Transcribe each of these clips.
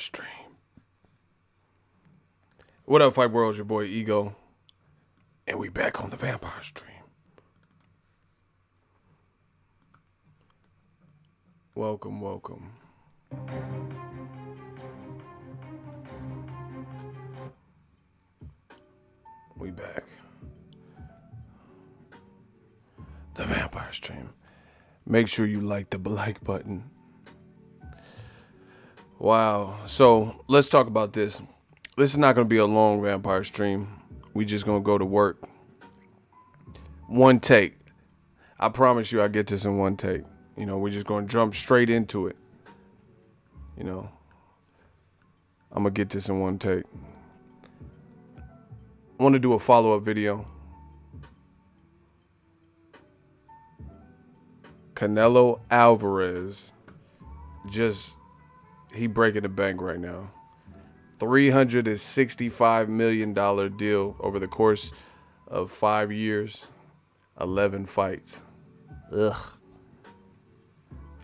Stream. What up, Fight World? It's your boy Ego, and we back on the Vampire Stream. Welcome, welcome. We back. The Vampire Stream. Make sure you like the like button. Wow. So let's talk about this. This is not going to be a long Vampire Stream. We just going to go to work. One take. I promise you I get this in one take. You know, we're just going to jump straight into it. You know, I'm going to get this in one take. I want to do a follow-up video. Canelo Alvarez, he breaking the bank right now. $365 million deal over the course of 5 years, 11 fights. Ugh.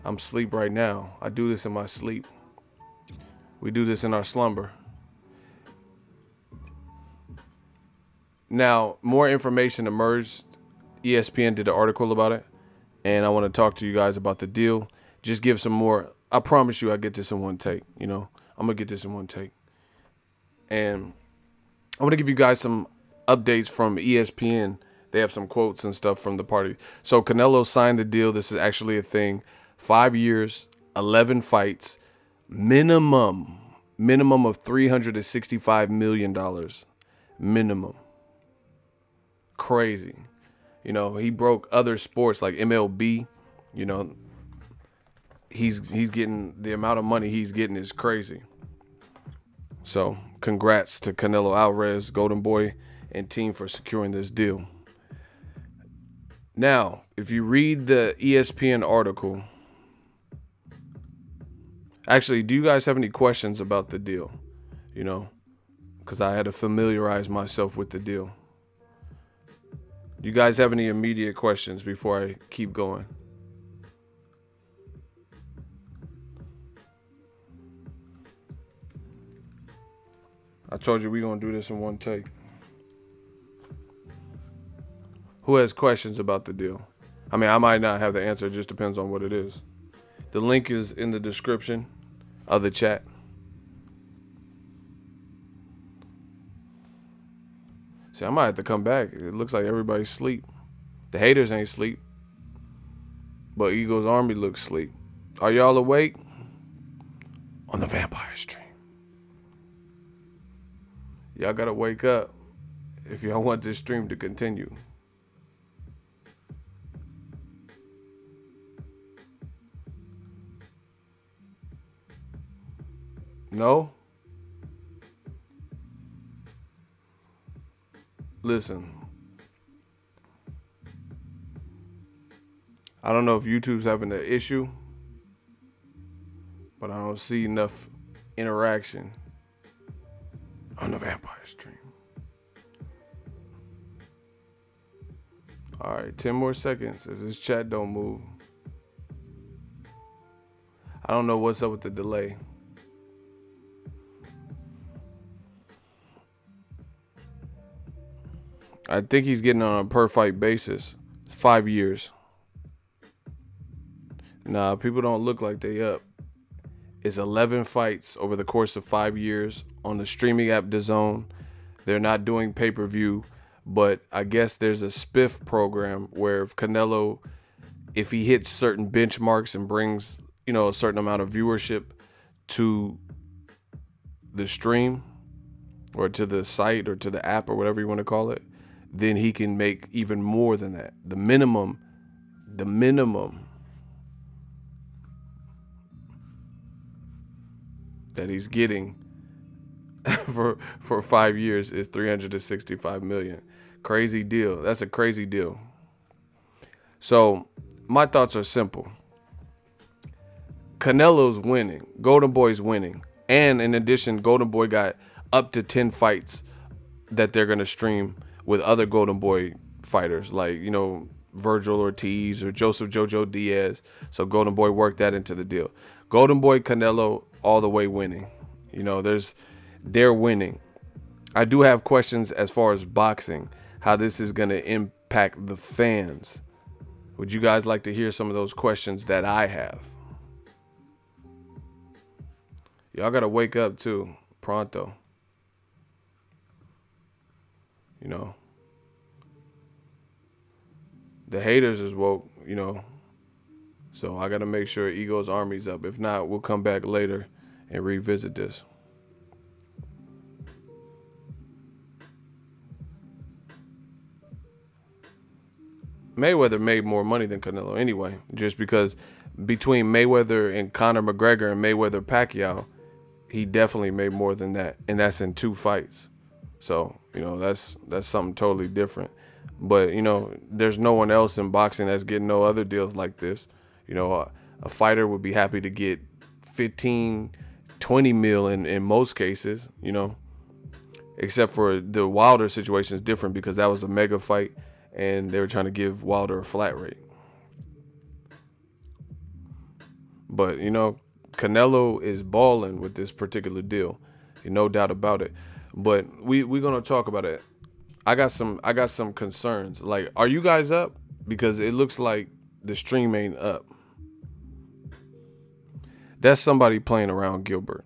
I'm asleep right now. I do this in my sleep. We do this in our slumber. Now, more information emerged. ESPN did an article about it, and I want to talk to you guys about the deal. Just give some more. I promise you I get this in one take, you know. I'm going to get this in one take. And I want to give you guys some updates from ESPN. They have some quotes and stuff from the party. So Canelo signed the deal. This is actually a thing. 5 years, 11 fights, minimum of $365 million. Minimum. Crazy. You know, he broke other sports like MLB. You know, he's getting, the amount of money he's getting is crazy. So congrats to Canelo Alvarez, Golden Boy, and team for securing this deal. Now, if you read the ESPN article, actually, do you guys have any questions about the deal? You know, because I had to familiarize myself with the deal. Do you guys have any immediate questions before I keep going? I told you we're going to do this in one take. Who has questions about the deal? I mean, I might not have the answer. It just depends on what it is. The link is in the description of the chat. See, I might have to come back. It looks like everybody's asleep. The haters ain't asleep. But Eagle's Army looks asleep. Are y'all awake? On the Vampire Stream. Y'all gotta wake up if y'all want this stream to continue. No? Listen. I don't know if YouTube's having an issue, but I don't see enough interaction on the Vampire Stream. All right, 10 more seconds if this chat don't move. I don't know what's up with the delay. I think he's getting on a per fight basis. 5 years. Nah, people don't look like they up. It's 11 fights over the course of 5 years on the streaming app DAZN. They're not doing pay-per-view, but I guess there's a spiff program where if Canelo, if he hits certain benchmarks and brings, you know, a certain amount of viewership to the stream or to the site or to the app or whatever you want to call it, then he can make even more than that. The minimum that he's getting for 5 years is $365 million. Crazy deal. That's a crazy deal. So my thoughts are simple. Canelo's winning. Golden Boy's winning. And in addition, Golden Boy got up to 10 fights that they're going to stream with other Golden Boy fighters, like, you know, Virgil Ortiz or Joseph Jojo Diaz. So Golden Boy worked that into the deal. Golden Boy, Canelo, all the way winning. You know, they're winning. I do have questions as far as boxing, how this is going to impact the fans. Would you guys like to hear some of those questions that I have? Y'all got to wake up too, pronto. You know, the haters is woke, you know, so I got to make sure Ego's army's up. If not, we'll come back later and revisit this. Mayweather made more money than Canelo anyway, just because between Mayweather and Conor McGregor and Mayweather Pacquiao, he definitely made more than that, and that's in 2 fights. So, you know, that's something totally different. But, you know, there's no one else in boxing that's getting no other deals like this. You know, a fighter would be happy to get 15, 20 mil in most cases, you know, except for the Wilder situation is different because that was a mega fight and they were trying to give Wilder a flat rate. But, you know, Canelo is balling with this particular deal. No doubt about it. But we're going to talk about it. I got some concerns. Like, are you guys up? Because it looks like the stream ain't up. That's somebody playing around Gilbert.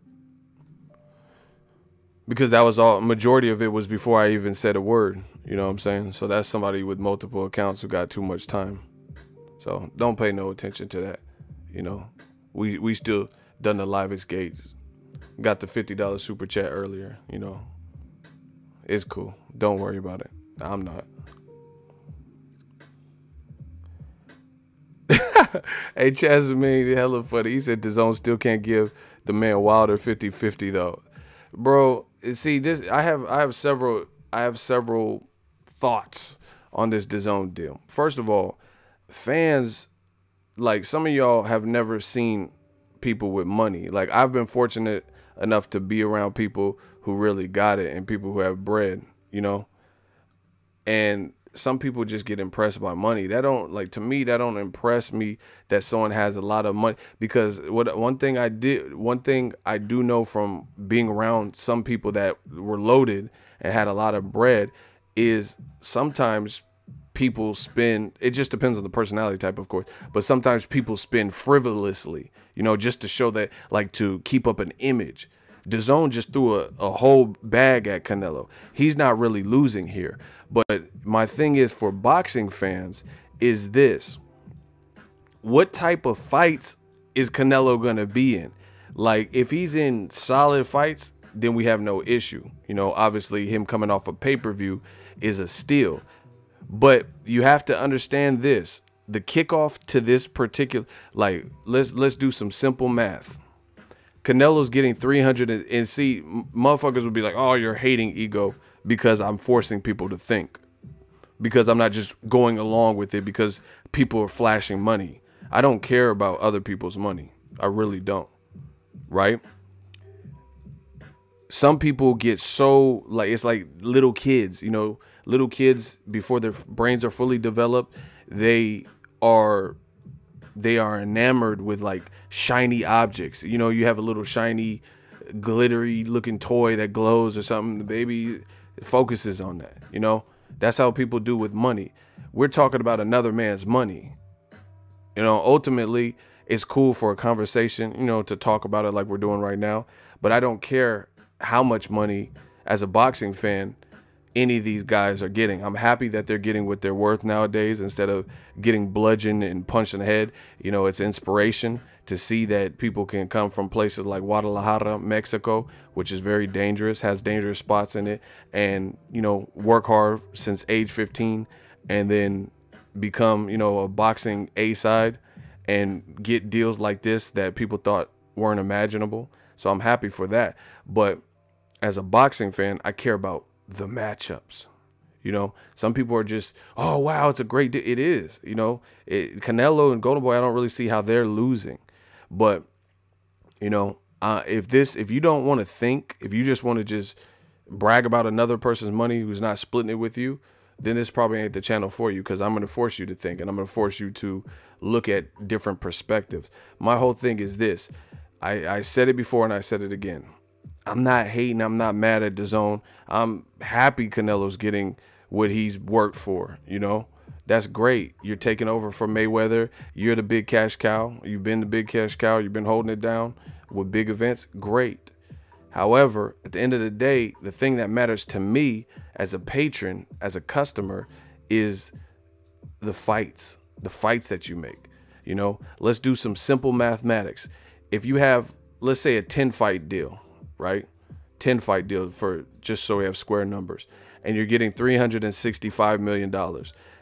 Because that was all, majority of it was before I even said a word. You know what I'm saying? So that's somebody with multiple accounts who got too much time. So don't pay no attention to that. You know, we still done the live escapes. Got the $50 super chat earlier, you know. It's cool. Don't worry about it. I'm not. Hey, Chasmine, hella funny. He said DAZN still can't give the man Wilder 50-50 though. Bro, see this, I have several thoughts on this DAZN deal. First of all, fans, like, some of y'all have never seen people with money. Like, I've been fortunate enough to be around people who really got it and people who have bread, you know. And some people just get impressed by money. That don't, like, to me, that don't impress me that someone has a lot of money. Because one thing I do know from being around some people that were loaded and had a lot of bread is sometimes people spend, it just depends on the personality type, of course, but sometimes people spend frivolously, you know, just to show that, like, to keep up an image. DAZN just threw a whole bag at Canelo. He's not really losing here. But my thing is, for boxing fans, is this: what type of fights is Canelo going to be in? Like, if he's in solid fights, then we have no issue. You know, obviously him coming off a pay-per-view is a steal. But you have to understand this. The kickoff to this particular, like, let's do some simple math. Canelo's getting 300, and see, motherfuckers would be like, oh, you're hating Ego because I'm forcing people to think, because I'm not just going along with it because people are flashing money. I don't care about other people's money. I really don't. Right? Some people get so, like, it's like little kids, you know, little kids, before their brains are fully developed, they are enamored with, like, shiny objects. You know, you have a little shiny, glittery looking toy that glows or something. The baby focuses on that. You know, that's how people do with money. We're talking about another man's money. You know, ultimately, it's cool for a conversation, you know, to talk about it like we're doing right now. But I don't care how much money, as a boxing fan, any of these guys are getting. I'm happy that they're getting what they're worth nowadays instead of getting bludgeoned and punched in the head. You know, it's inspiration to see that people can come from places like Guadalajara, Mexico, which is very dangerous, has dangerous spots in it, and, you know, work hard since age 15 and then become, you know, a boxing A-side and get deals like this that people thought weren't imaginable. So I'm happy for that. But as a boxing fan, I care about the matchups. You know, some people are just, oh wow, it's a great deal. It is, you know, Canelo and Golden Boy, I don't really see how they're losing. But, you know, if you don't want to think, if you just want to just brag about another person's money who's not splitting it with you, then this probably ain't the channel for you, because I'm going to force you to think, and I'm going to force you to look at different perspectives. My whole thing is this. I said it before and I said it again. I'm not hating. I'm not mad at DAZN. I'm happy Canelo's getting what he's worked for. You know, that's great. You're taking over for Mayweather. You're the big cash cow. You've been the big cash cow. You've been holding it down with big events. Great. However, at the end of the day, the thing that matters to me as a patron, as a customer, is the fights that you make. You know, let's do some simple mathematics. If you have, let's say, a 10-fight deal, right? 10-fight deal, for just so we have square numbers, and you're getting $365 million.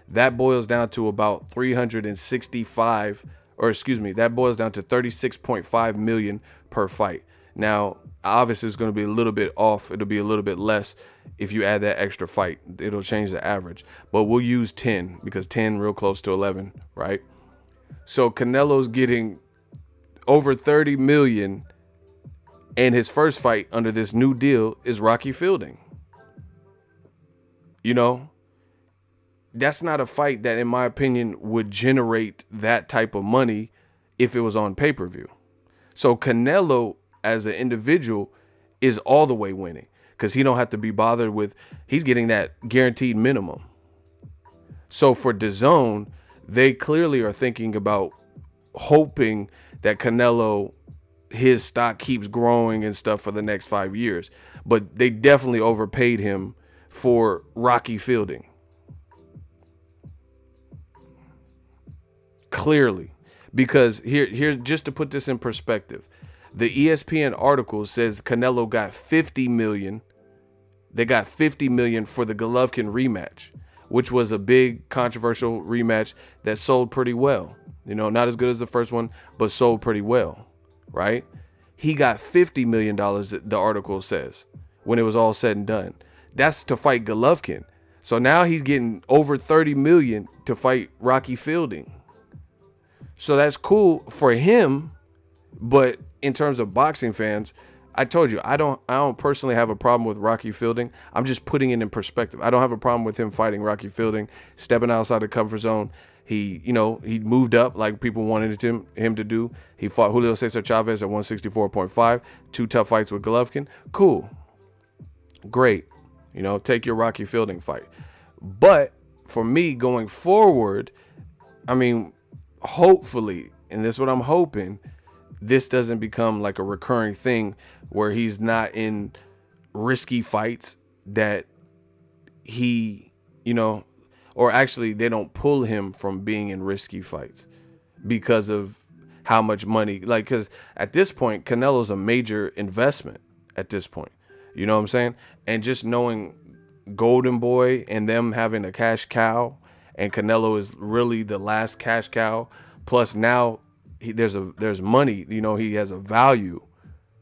That boils down to about 365, or excuse me, that boils down to 36.5 million per fight. Now, obviously, it's going to be a little bit off. It'll be a little bit less if you add that extra fight. It'll change the average. But we'll use 10 because 10 real close to 11, right? So Canelo's getting over 30 million, and his first fight under this new deal is Rocky Fielding. You know, that's not a fight that, in my opinion, would generate that type of money if it was on pay-per-view. So Canelo, as an individual, is all the way winning because he don't have to be bothered with, he's getting that guaranteed minimum. So for DAZN, they clearly are thinking about hoping that Canelo, his stock keeps growing and stuff for the next 5 years. But they definitely overpaid him for Rocky Fielding. Clearly. Because here's just to put this in perspective. The ESPN article says Canelo got 50 million. They got 50 million for the Golovkin rematch, which was a big controversial rematch that sold pretty well. You know, not as good as the first one, but sold pretty well, right? He got $50 million, the article says, when it was all said and done. That's to fight Golovkin. So now he's getting over 30 million to fight Rocky Fielding. So that's cool for him, but in terms of boxing fans, I told you, I don't personally have a problem with Rocky Fielding. I'm just putting it in perspective. I don't have a problem with him fighting Rocky Fielding, stepping outside the comfort zone. He, you know, he moved up like people wanted him to do. He fought Julio Cesar Chavez at 164.5, 2 tough fights with Golovkin. Cool. Great. You know, take your Rocky Fielding fight. But for me going forward, I mean, hopefully, and this is what I'm hoping, this doesn't become like a recurring thing where he's not in risky fights that he, you know, or actually they don't pull him from being in risky fights because of how much money, like, because at this point, Canelo's a major investment at this point. You know what I'm saying? And just knowing Golden Boy and them having a cash cow, and Canelo is really the last cash cow, plus now there's money, you know, he has a value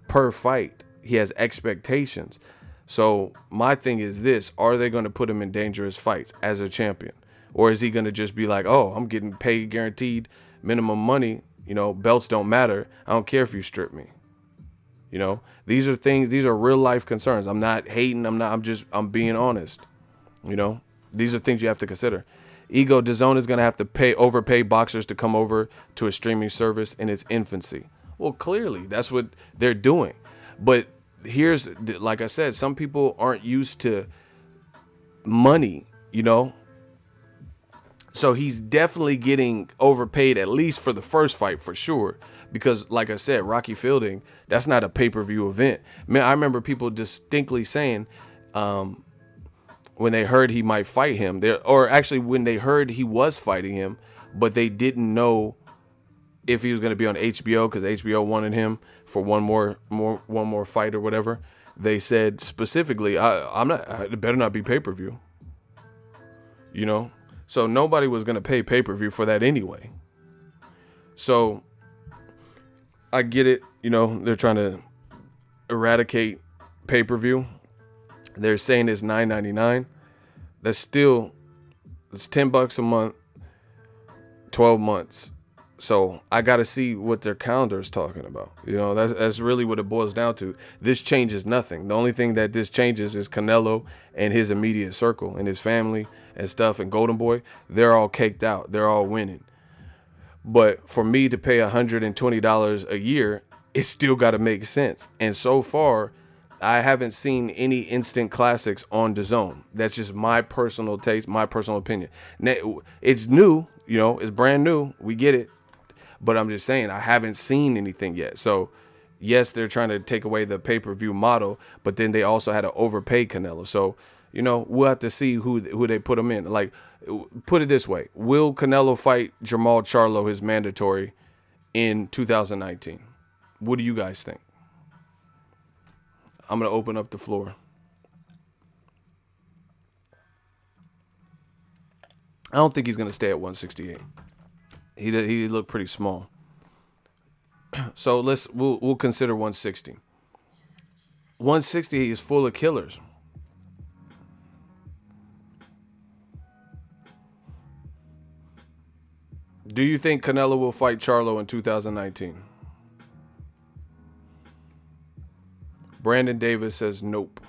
per fight. He has expectations. So my thing is this, are they going to put him in dangerous fights as a champion? Or is he going to just be like, oh, I'm getting paid guaranteed minimum money. You know, belts don't matter. I don't care if you strip me. You know, these are things, these are real life concerns. I'm not hating. I'm being honest. You know, these are things you have to consider. Ego, DAZN is going to have to overpay boxers to come over to a streaming service in its infancy. Well, clearly that's what they're doing. But here's, like I said, some people aren't used to money, you know. So he's definitely getting overpaid, at least for the first fight, for sure. Because, like I said, Rocky Fielding, that's not a pay-per-view event. Man, I remember people distinctly saying, when they heard he might fight him, or actually when they heard he was fighting him, but they didn't know if he was going to be on HBO because HBO wanted him for one more fight or whatever. They said specifically, it better not be pay-per-view. You know, so nobody was going to pay pay-per-view for that anyway. So I get it. You know, they're trying to eradicate pay-per-view. They're saying it's $9.99. That's still, it's $10 a month, 12 months. So I got to see what their calendar is talking about. You know, that's really what it boils down to. This changes nothing. The only thing that this changes is Canelo and his immediate circle and his family and stuff. And Golden Boy, they're all caked out. They're all winning. But for me to pay $120 a year, it's still got to make sense. And so far, I haven't seen any instant classics on DAZN. That's just my personal taste, my personal opinion. It's new, you know, it's brand new. We get it. But I'm just saying, I haven't seen anything yet. So, yes, they're trying to take away the pay-per-view model, but then they also had to overpay Canelo. So, you know, we'll have to see who they put him in. Like, put it this way. Will Canelo fight Jermall Charlo, his mandatory, in 2019? What do you guys think? I'm going to open up the floor. I don't think he's going to stay at 168. He looked pretty small. So we'll consider 160. 160 is full of killers. Do you think Canelo will fight Charlo in 2019? Brandon Davis says nope.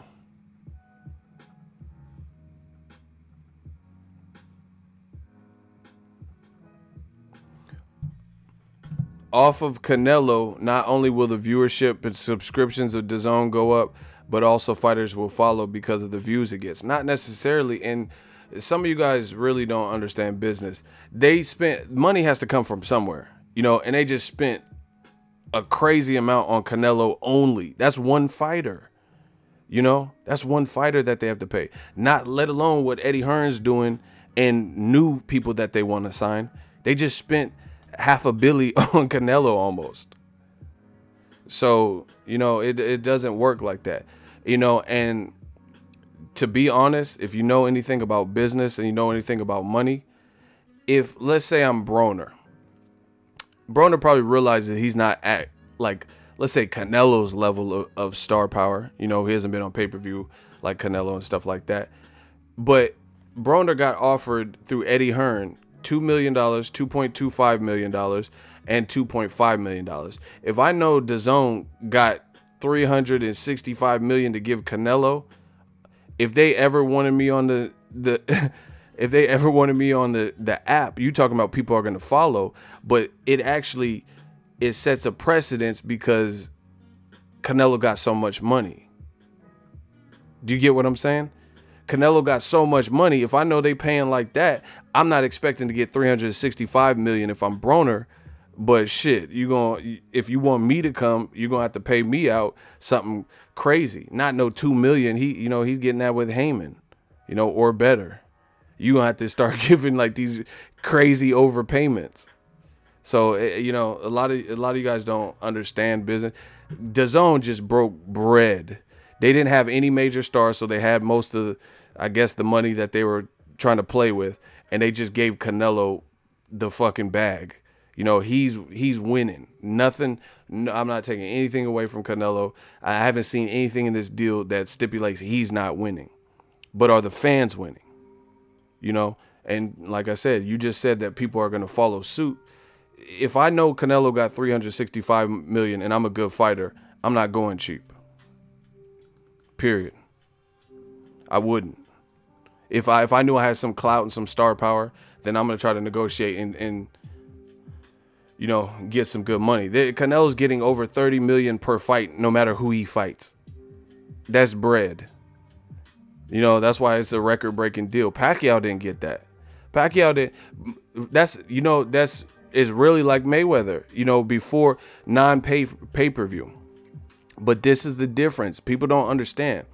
Off of Canelo, not only will the viewership and subscriptions of DAZN go up, but also fighters will follow because of the views it gets. Not necessarily, and some of you guys really don't understand business. They spent, money has to come from somewhere, you know, and they just spent a crazy amount on Canelo only. That's one fighter, you know, that's one fighter that they have to pay. Not let alone what Eddie Hearn's doing and new people that they want to sign. They just spent $500 million on Canelo almost. So, you know, it doesn't work like that, you know. And to be honest, if you know anything about business and you know anything about money, if let's say I'm Broner probably realizes he's not at, like, let's say Canelo's level of star power. You know, he hasn't been on pay-per-view like Canelo and stuff like that. But Broner got offered through Eddie Hearn $2 million, $2.25 million, and $2.5 million. If I know DAZN got $365 million to give Canelo, if they ever wanted me on the if they ever wanted me on the app, you talking about people are going to follow, but it sets a precedence because Canelo got so much money. Do you get what I'm saying? Canelo got so much money. If I know they paying like that, I'm not expecting to get $365 million if I'm Broner. But shit, if you want me to come, you're gonna have to pay me out something crazy. Not no $2 million. He's getting that with Heyman, you know, or better. You gonna have to start giving like these crazy overpayments. So you know, a lot of you guys don't understand business. DAZN just broke bread. They didn't have any major stars, so they had most of, I guess, the money that they were trying to play with, and they just gave Canelo the fucking bag. You know, he's winning. Nothing. No, I'm not taking anything away from Canelo. I haven't seen anything in this deal that stipulates he's not winning. But are the fans winning? You know, and like I said, you just said that people are going to follow suit. If I know Canelo got $365 million and I'm a good fighter, I'm not going cheap. Period. I wouldn't. If I knew I had some clout and some star power, then I'm gonna try to negotiate and you know, get some good money. Canelo's getting over $30 million per fight, no matter who he fights. That's bread. You know, that's why it's a record-breaking deal. Pacquiao didn't get that. Pacquiao did. That's really like Mayweather. You know, before pay-per-view. But this is the difference. People don't understand.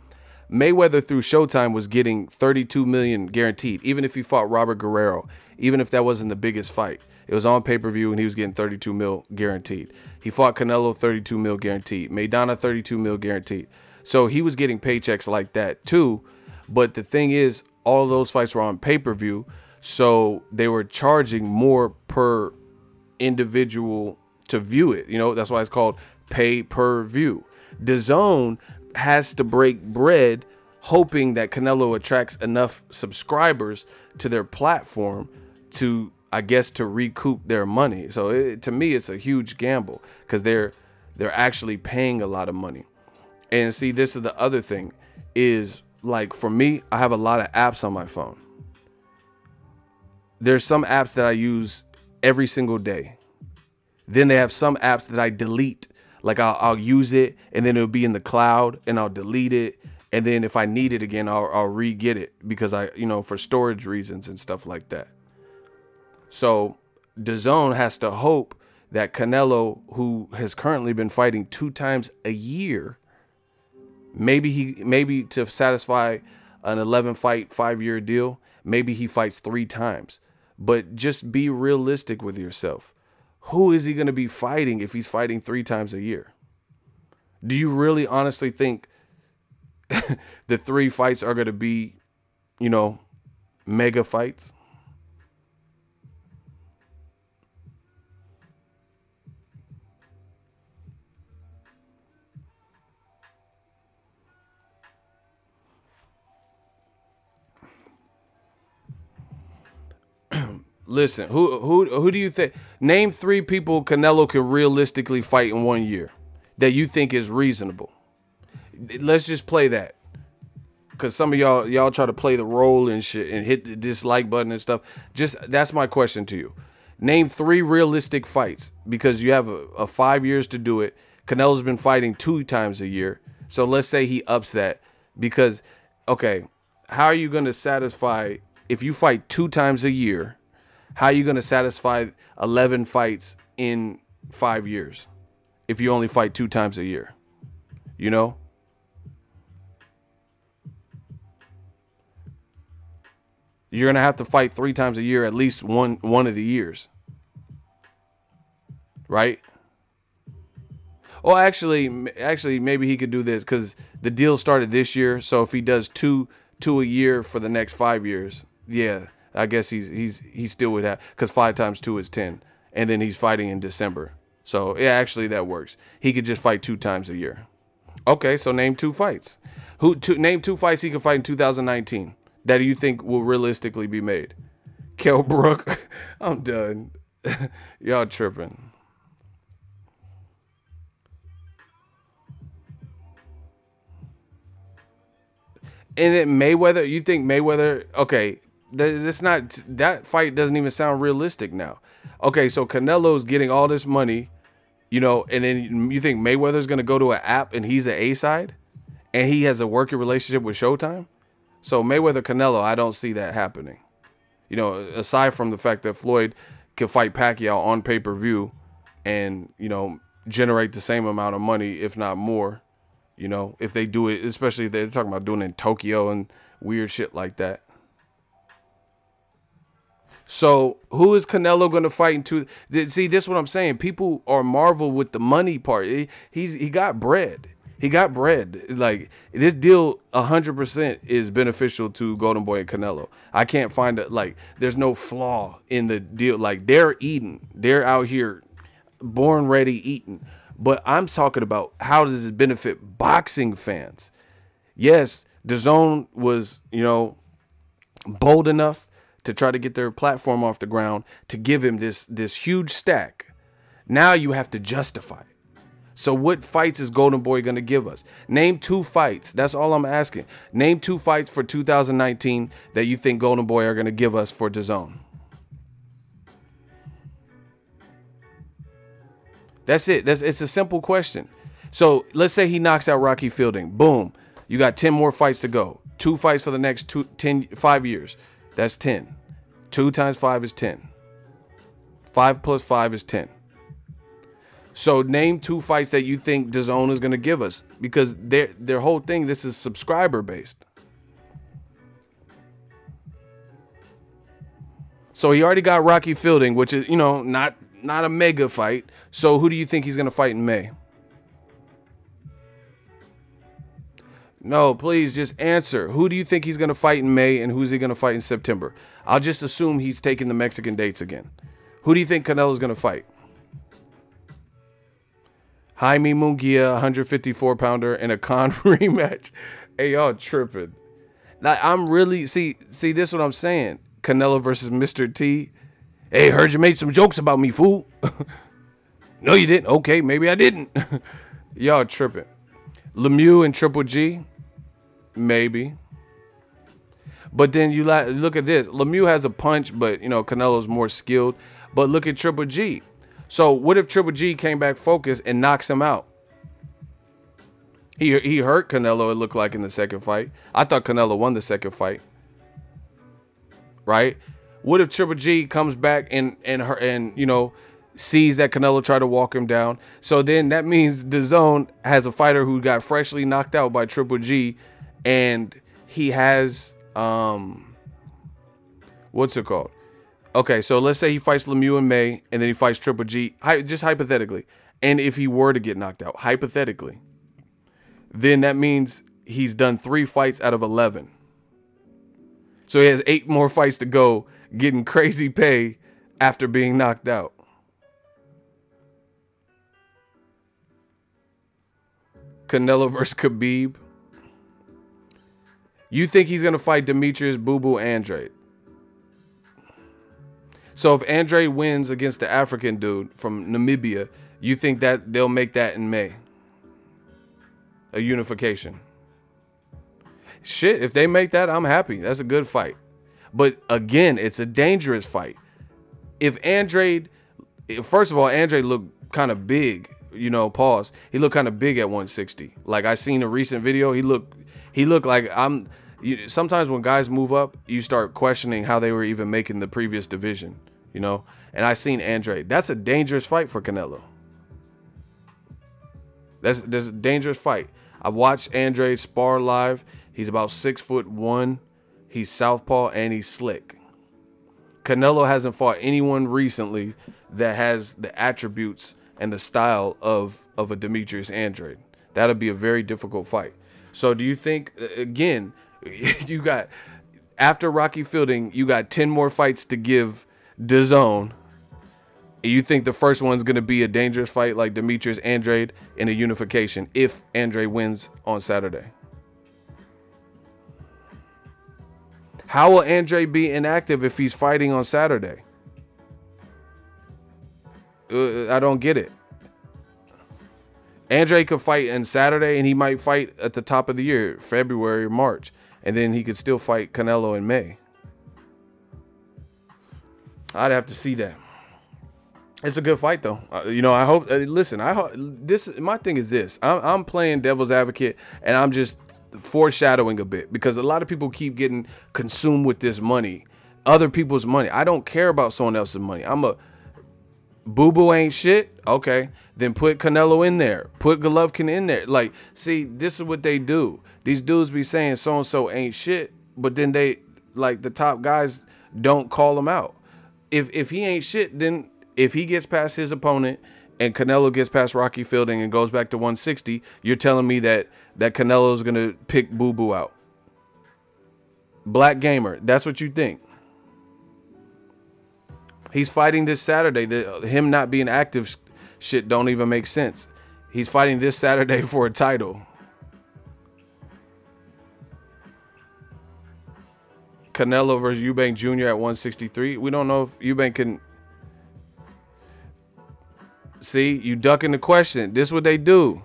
Mayweather through Showtime was getting $32 million guaranteed, even if he fought Robert Guerrero, even if that wasn't the biggest fight. It was on pay-per-view and he was getting $32 million guaranteed. He fought Canelo, $32 million guaranteed. Maidana, $32 million guaranteed. So he was getting paychecks like that too. But the thing is, all of those fights were on pay-per-view, so they were charging more per individual to view it. You know, that's why it's called pay-per-view. DAZN has to break bread hoping that Canelo attracts enough subscribers to their platform to, I guess, to recoup their money. So to me, it's a huge gamble because they're actually paying a lot of money. And see, this is the other thing is, like, for me, I have a lot of apps on my phone. There's some apps that I use every single day. Then they have some apps that I delete Like I'll use it and then it'll be in the cloud and I'll delete it. And then if I need it again, I'll re-get it because for storage reasons and stuff like that. So DAZN has to hope that Canelo, who has currently been fighting 2 times a year, maybe to satisfy an 11-fight, 5-year deal, maybe he fights 3 times. But just be realistic with yourself. Who is he going to be fighting if he's fighting 3 times a year? Do you really honestly think the 3 fights are going to be, mega fights? Listen, who do you think? Name 3 people Canelo can realistically fight in 1 year that you think is reasonable. Let's just play that, because some of y'all try to play the role and shit and hit the dislike button and stuff. That's my question to you. Name 3 realistic fights, because you have a 5 years to do it. Canelo's been fighting 2 times a year, so let's say he ups that. Because, okay, how are you going to satisfy if you fight 2 times a year? How are you going to satisfy 11 fights in 5 years if you only fight 2 times a year? You're going to have to fight 3 times a year, at least one of the years. Right? Oh, actually, maybe he could do this because the deal started this year. So if he does two a year for the next 5 years, yeah, I guess he still would have, because 5 times 2 is 10, and then he's fighting in December. So yeah, actually that works. He could just fight 2 times a year. Okay, so name 2 fights. Name 2 fights he can fight in 2019 that you think will realistically be made. Kell Brook, I'm done. Y'all tripping. And then Mayweather, you think Mayweather, okay, that fight doesn't even sound realistic now. Okay, so Canelo's getting all this money, and then you think Mayweather's going to go to an app and he's the A side and he has a working relationship with Showtime? So Mayweather Canelo, I don't see that happening. Aside from the fact that Floyd can fight Pacquiao on pay-per-view and, generate the same amount of money, if not more, if they do it, especially if they're talking about doing it in Tokyo and weird shit like that. So who is Canelo going to fight into? See, this is what I'm saying. People are marvel with the money part. He got bread. He got bread. Like, this deal 100% is beneficial to Golden Boy and Canelo. I can't find it. Like, there's no flaw in the deal. Like, they're eating. They're out here born ready eating. But I'm talking about, how does it benefit boxing fans? Yes, DAZN was, bold enough to try to get their platform off the ground to give him this huge stack. Now you have to justify it. So what fights is Golden Boy going to give us? Name 2 fights. That's all I'm asking. Name 2 fights for 2019 that you think Golden Boy are going to give us for DAZN. That's it. It's a simple question. So let's say he knocks out Rocky Fielding. Boom. You got 10 more fights to go. 2 fights for the next 5 years. That's 10. 2 times 5 is 10. 5 plus 5 is 10. So name 2 fights that you think DAZN is going to give us, because their whole thing, this is subscriber based. So he already got Rocky Fielding, which is, not a mega fight. So who do you think he's going to fight in May? No, please just answer. Who do you think he's going to fight in May, and who's he going to fight in September? I'll just assume he's taking the Mexican dates again. Who do you think Canelo's going to fight? Jaime Munguia, 154-pounder, in a Khan rematch. Hey, y'all tripping. Like, I'm really, see, this is what I'm saying. Canelo versus Mr. T. Hey, heard you made some jokes about me, fool. No, you didn't. Okay, maybe I didn't. Y'all tripping. Lemieux and Triple G. Maybe. But then you look at this. Lemieux has a punch, but, Canelo's more skilled. But look at Triple G. So what if Triple G came back focused and knocks him out? He hurt Canelo, it looked like, in the second fight. I thought Canelo won the second fight. Right? What if Triple G comes back and you know, sees that Canelo tried to walk him down? So then that means DAZN has a fighter who got freshly knocked out by Triple G, and he has what's it called? Okay, so let's say he fights Lemieux in May, and then he fights Triple G, just hypothetically. And if he were to get knocked out, hypothetically, then that means he's done 3 fights out of 11. So he has 8 more fights to go, getting crazy pay after being knocked out. Canelo versus Khabib. You think he's going to fight Demetrius Boo Boo Andrade? So if Andrade wins against the African dude from Namibia, you think that they'll make that in May? A unification. Shit, if they make that, I'm happy. That's a good fight. But again, it's a dangerous fight. If Andrade, first of all, Andrade looked kind of big, you know, pause. He looked kind of big at 160. Like, I seen a recent video, he looked like sometimes when guys move up, you start questioning how they were even making the previous division, you know? And I seen Andrade. That's a dangerous fight for Canelo. That's a dangerous fight. I've watched Andrade spar live. He's about 6'1". He's southpaw and he's slick. Canelo hasn't fought anyone recently that has the attributes and the style of a Demetrius Andrade. That'll be a very difficult fight. So do you think, again, you got, after Rocky Fielding, you got 10 more fights to give DAZN. You think the first one's going to be a dangerous fight like Demetrius Andrade in a unification if Andrade wins on Saturday? How will Andrade be inactive if he's fighting on Saturday? I don't get it. Andrade could fight on Saturday and he might fight at the top of the year, February or March. And then he could still fight Canelo in May. I'd have to see that. It's a good fight, though. You know, I hope. Listen, I hope this. My thing is this. I'm playing devil's advocate, and I'm just foreshadowing a bit because a lot of people keep getting consumed with this money, other people's money. I don't care about someone else's money. I'm a Boo Boo ain't shit. Okay, then put Canelo in there. Put Golovkin in there. Like, see, this is what they do. These dudes be saying so and so ain't shit, but then they, like, the top guys don't call him out. If he ain't shit, then if he gets past his opponent and Canelo gets past Rocky Fielding and goes back to 160, you're telling me that Canelo's going to pick Boo Boo out. Black Gamer, that's what you think. He's fighting this Saturday. Him not being active shit don't even make sense. He's fighting this Saturday for a title. Canelo versus Eubank Jr. at 163. We don't know if Eubank can... See, you ducking the question. This is what they do.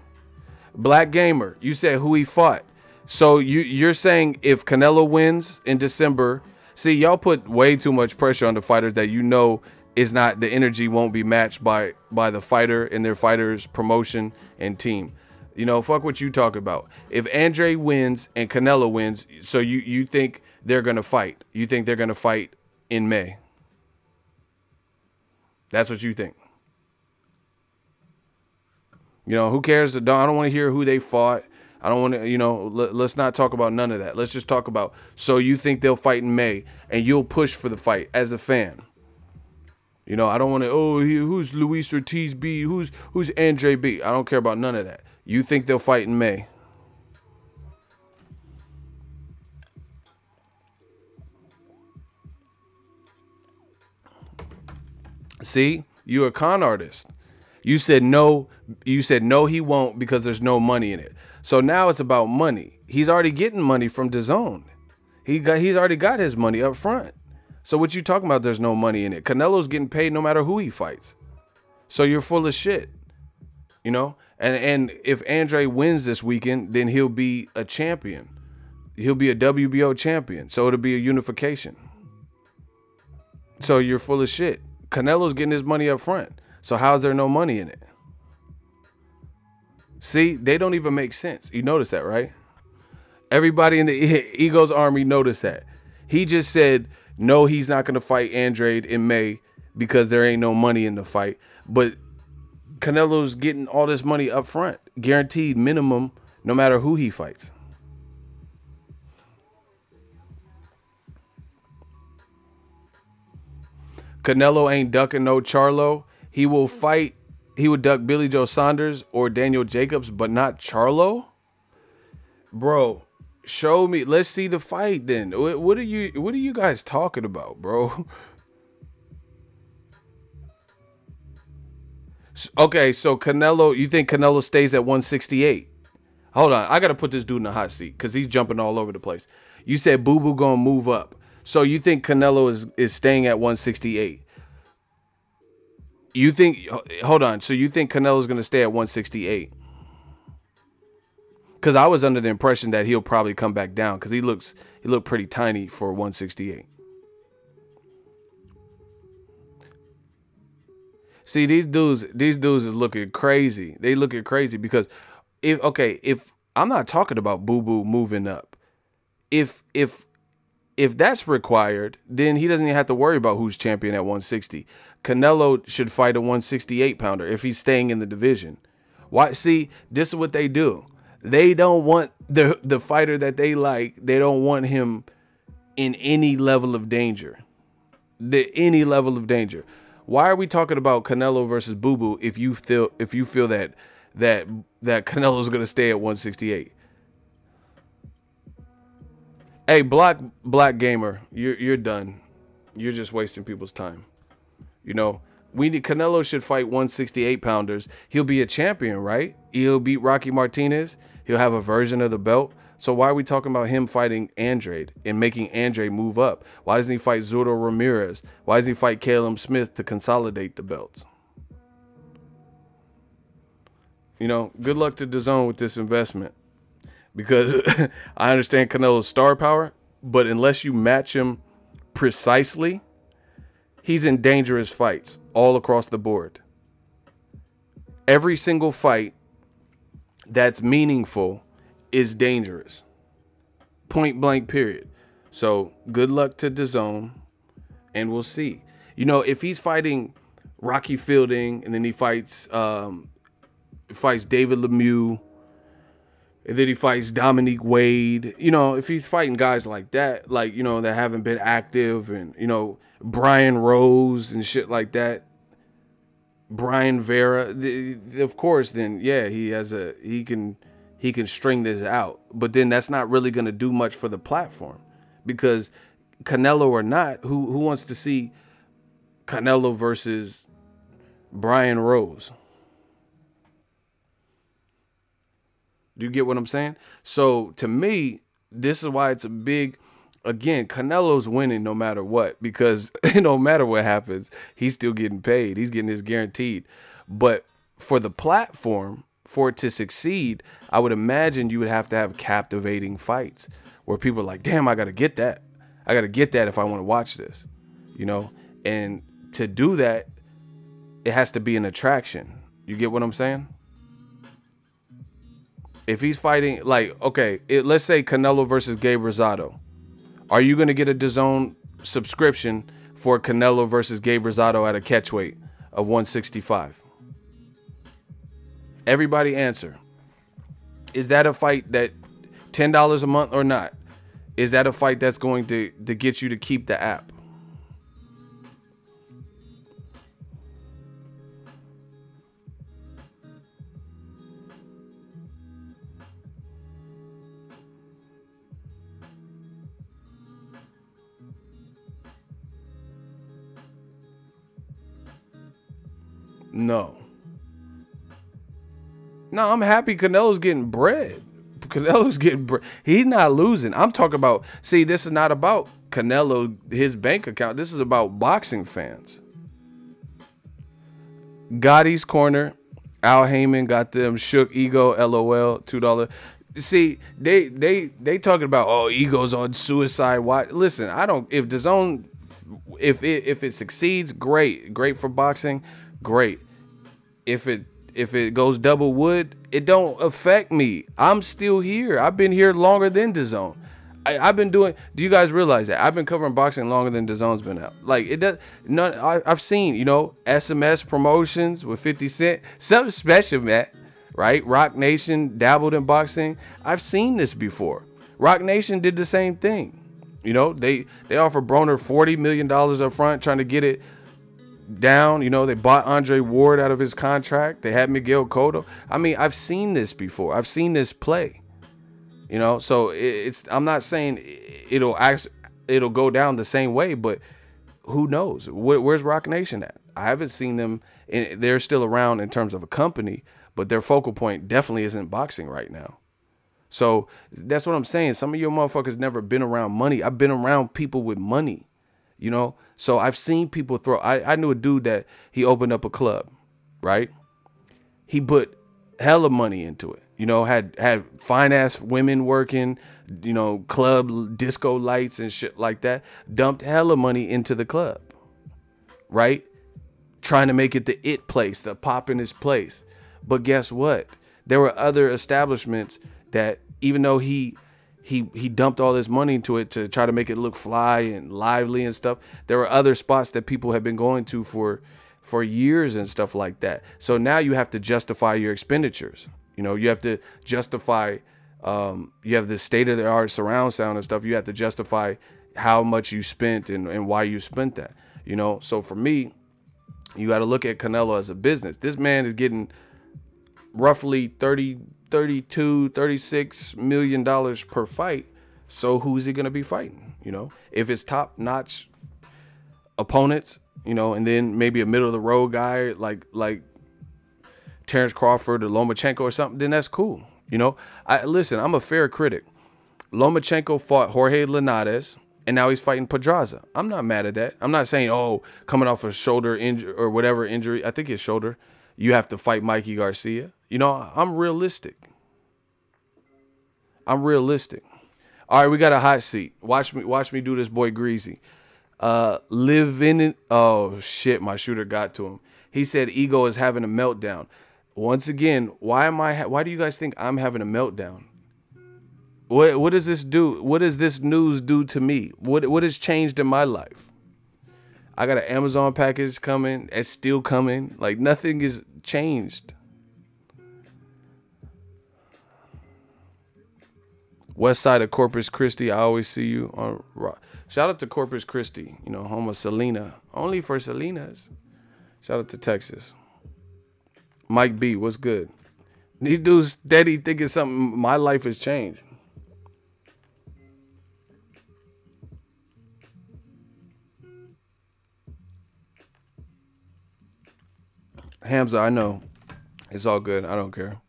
Black Gamer, you said who he fought. So you're saying if Canelo wins in December, see, y'all put way too much pressure on the fighters that you know is not, the energy won't be matched by the fighter and their fighter's promotion and team. You know, fuck what you talk about. If Andrade wins and Canelo wins, so you think they're going to fight. You think they're going to fight in May. That's what you think. You know, who cares? I don't want to hear who they fought. I don't want to, you know, let's not talk about none of that. Let's just talk about, so you think they'll fight in May and you'll push for the fight as a fan. You know, I don't want to, oh, who's Luis Ortiz B? Who's Andrade B? I don't care about none of that. You think they'll fight in May. See, you're a con artist. You said no, he won't because there's no money in it. So now it's about money. He's already getting money from DAZN. He's already got his money up front. So what you talking about, there's no money in it? Canelo's getting paid no matter who he fights. So you're full of shit. You know? And if Andrade wins this weekend, then he'll be a champion. He'll be a WBO champion. So it'll be a unification. So you're full of shit. Canelo's getting his money up front. So how's there no money in it? See, they don't even make sense. You notice that, right? Everybody in the Ego's army noticed that. He just said, no, he's not going to fight Andrade in May because there ain't no money in the fight. But Canelo's getting all this money up front, guaranteed minimum, no matter who he fights. Canelo ain't ducking no Charlo. He will fight. He would duck Billy Joe Saunders or Daniel Jacobs, but not Charlo. Bro, show me. Let's see the fight then. What are you guys talking about, bro? Okay, so Canelo, you think Canelo stays at 168? Hold on, I gotta put this dude in the hot seat because he's jumping all over the place. You said Boo Boo gonna move up, so you think Canelo is staying at 168? You think? Hold on, so you think Canelo's gonna stay at 168? Because I was under the impression that he'll probably come back down because he looked pretty tiny for 168. See, these dudes is looking crazy. They looking crazy because if I'm not talking about Boo Boo moving up, if that's required, then he doesn't even have to worry about who's champion at 160. Canelo should fight a 168 pounder if he's staying in the division. Why? See, this is what they do. They don't want the fighter that they like. They don't want him in any level of danger. Any level of danger. Why are we talking about Canelo versus Boo Boo if you feel that Canelo's gonna stay at 168? Hey, Black Gamer, you're done. You're just wasting people's time. You know, Canelo should fight 168 pounders. He'll be a champion, right? He'll beat Rocky Martinez. He'll have a version of the belt. So why are we talking about him fighting Andrade and making Andrade move up? Why doesn't he fight Zurdo Ramirez? Why doesn't he fight Caleb Smith to consolidate the belts? You know, good luck to DAZN with this investment because I understand Canelo's star power, but unless you match him precisely, he's in dangerous fights all across the board. Every single fight that's meaningful is dangerous. Point blank, period. So good luck to DAZN, and we'll see. You know, if he's fighting Rocky Fielding and then he fights David Lemieux, and then he fights Dominique Wade, you know, if he's fighting guys like that, like, you know, that haven't been active, and, you know, Brian Rose and shit like that, Brian Vera, of course, then yeah, he can string this out. But then that's not really going to do much for the platform, because Canelo or not, who wants to see Canelo versus Brian Rose? Do you get what I'm saying? So to me, this is why it's a big, again, Canelo's winning no matter what, because no matter what happens, he's still getting paid. He's getting his guaranteed. But for the platform, for it to succeed, I would imagine you would have to have captivating fights where people are like, damn, I got to get that. I got to get that if I want to watch this, you know? And to do that, it has to be an attraction. You get what I'm saying? If he's fighting, like, okay, let's say Canelo versus Gabe Rosado. Are you going to get a DAZN subscription for Canelo versus Gabe Rosado at a catchweight of 165? Everybody answer. Is that a fight that $10 a month or not? Is that a fight that's going to get you to keep the app? No. No, I'm happy Canelo's getting bread. Canelo's getting bread. He's not losing. I'm talking about, see, this is not about Canelo, his bank account. This is about boxing fans. Gotti's Corner. Al Heyman got them shook ego, LOL, $2. See, they talking about, oh, Ego's on suicide watch. Listen, I don't, if DAZN, if it succeeds, great for boxing, great. If if it goes double wood, it don't affect me. I'm still here. I've been here longer than DAZN. I've been doing. Do you guys realize that I've been covering boxing longer than DAZN's been out? Like it does. None. I've seen, you know, SMS promotions with 50 Cent. Something special, man. Right? Rock Nation dabbled in boxing. I've seen this before. Rock Nation did the same thing. You know, they offered Broner $40 million up front, trying to get it down. You know, they bought Andre Ward out of his contract. They had Miguel Cotto. I mean, I've seen this before. I've seen this play. You know, so it's. I'm not saying it'll go down the same way, but who knows? Where's Rock Nation at? I haven't seen them. They're still around in terms of a company, but their focal point definitely isn't boxing right now. So that's what I'm saying. Some of your motherfuckers never been around money. I've been around people with money, you know. So I've seen people throw. I knew a dude that he opened up a club, right? He put hella money into it. You know, had fine ass women working, you know, club disco lights and shit like that. Dumped hella money into the club, right? Trying to make it the it place, the poppin'est place. But guess what? There were other establishments that, even though he dumped all this money into it to try to make it look fly and lively and stuff, there were other spots that people have been going to for years and stuff like that. So now you have to justify your expenditures. You know, you have to justify, you have this state-of-the-art surround sound and stuff. You have to justify how much you spent and why you spent that, you know. So for me, you got to look at Canelo as a business. This man is getting roughly $36 million per fight. So who's he going to be fighting? You know, if it's top-notch opponents, you know, and then maybe a middle-of-the-road guy like Terrence Crawford or Lomachenko or something, then that's cool. You know, listen, I'm a fair critic. Lomachenko fought Jorge Linares, and now he's fighting Pedraza. I'm not mad at that. I'm not saying, oh, coming off a shoulder injury or whatever injury, I think it's shoulder, you have to fight Mikey Garcia. You know, I'm realistic. All right, we got a hot seat. Watch me do this boy Greasy. Live in it. Oh shit, my shooter got to him. He said Ego is having a meltdown. Once again, why do you guys think I'm having a meltdown? What does this do? What does this news do to me? What has changed in my life? I got an Amazon package coming. It's still coming. Like nothing is changed. West side of Corpus Christi. I always see you on. Shout out to Corpus Christi. You know, home of Selena. Only for Selenas. Shout out to Texas. Mike B, what's good? These dudes steady thinking something. My life has changed. Hamza, I know. It's all good. I don't care.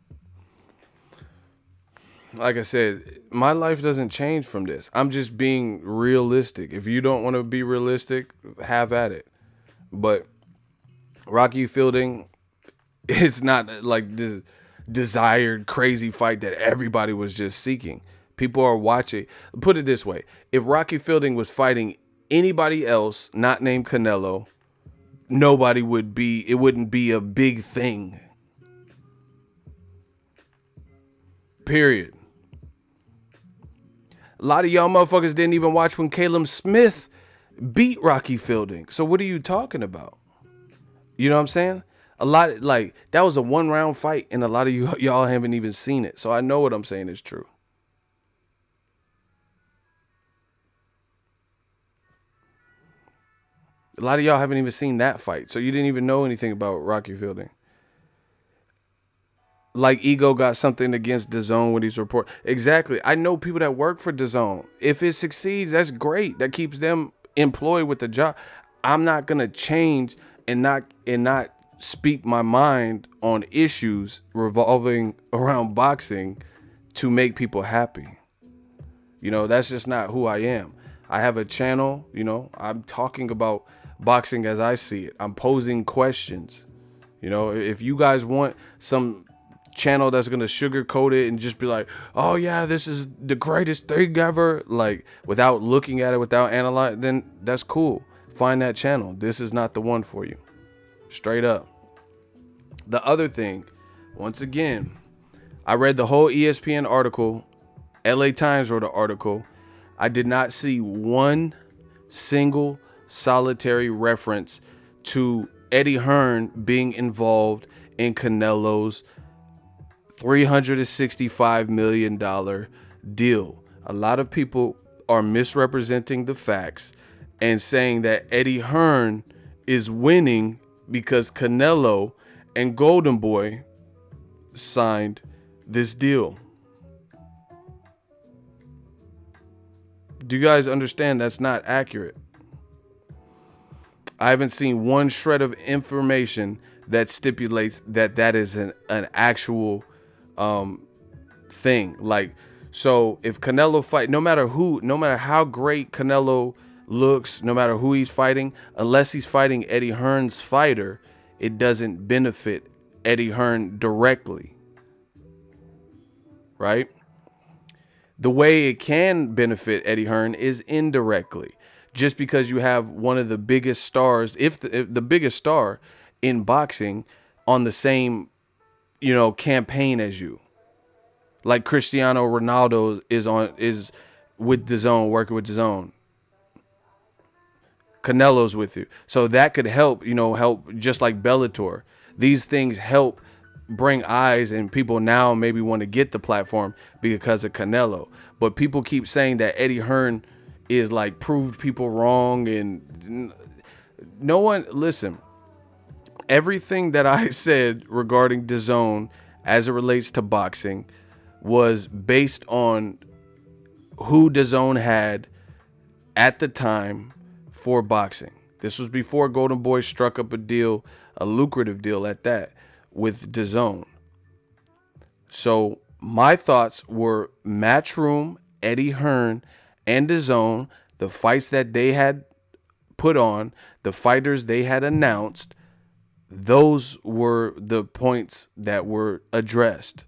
Like I said, my life doesn't change from this. I'm just being realistic. If you don't want to be realistic, have at it. But Rocky Fielding, it's not like this desired crazy fight that everybody was just seeking. People are watching. Put it this way. If Rocky Fielding was fighting anybody else not named Canelo, it wouldn't be a big thing. Period. A lot of y'all motherfuckers didn't even watch when Caleb Smith beat Rocky Fielding. So what are you talking about? You know what I'm saying? A lot, like, that was a 1-round fight, and a lot of y'all haven't even seen it. So I know what I'm saying is true. A lot of y'all haven't even seen that fight. So you didn't even know anything about Rocky Fielding. Like Ego got something against DAZN when he's report. Exactly. I know people that work for DAZN. If it succeeds, that's great. That keeps them employed with the job. I'm not gonna change and not speak my mind on issues revolving around boxing to make people happy. You know, that's just not who I am. I have a channel, you know, I'm talking about boxing as I see it. I'm posing questions. You know, if you guys want some channel that's gonna sugarcoat it and just be like, oh yeah, this is the greatest thing ever, like without looking at it, without analyzing, then that's cool. Find that channel. This is not the one for you. Straight up. The other thing Once again, I read the whole ESPN article. LA Times wrote an article. I did not see one single solitary reference to Eddie Hearn being involved in Canelo's $365 million deal. A lot of people are misrepresenting the facts and saying that Eddie Hearn is winning because Canelo and Golden Boy signed this deal. Do you guys understand that's not accurate? I haven't seen one shred of information that stipulates that that is an actual thing. Like, so if Canelo fight, no matter how great Canelo looks, no matter who he's fighting, unless he's fighting Eddie Hearn's fighter, it doesn't benefit Eddie Hearn directly, right? The way it can benefit Eddie Hearn is indirectly. Just because you have one of the biggest stars, if the biggest star in boxing on the same, campaign as you. Like Cristiano Ronaldo is with DAZN, working with DAZN. Canelo's with you. So that could help, help just like Bellator. These things help bring eyes, and people now maybe want to get the platform because of Canelo. But people keep saying that Eddie Hearn is like proved people wrong, and no one, listen, everything that I said regarding DAZN as it relates to boxing was based on who DAZN had at the time for boxing. This was before Golden Boy struck up a deal, a lucrative deal at that, with DAZN. So my thoughts were Matchroom, Eddie Hearn, and DAZN, the fights that they had put on, the fighters they had announced, those were the points that were addressed.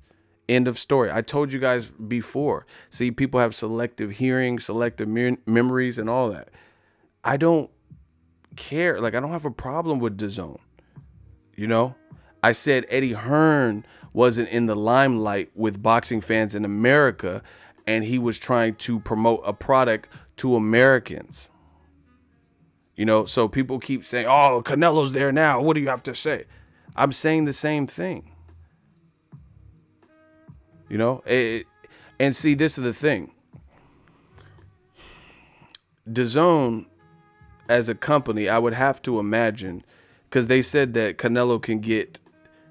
End of story. I told you guys before. See, people have selective hearing, selective memories, and all that. I don't care. Like, I don't have a problem with DAZN. I said Eddie Hearn wasn't in the limelight with boxing fans in America, and he was trying to promote a product to Americans. So people keep saying, oh, Canelo's there now. What do you have to say? I'm saying the same thing. And see, this is the thing. DAZN, as a company, I would have to imagine, because they said that Canelo can get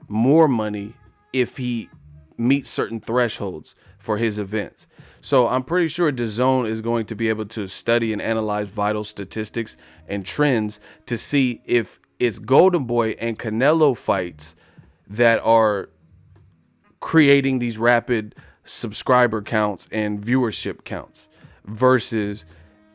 more money if he meets certain thresholds for his events. So I'm pretty sure DAZN is going to be able to study and analyze vital statistics and trends to see if it's Golden Boy and Canelo fights that are creating these rapid subscriber counts and viewership counts versus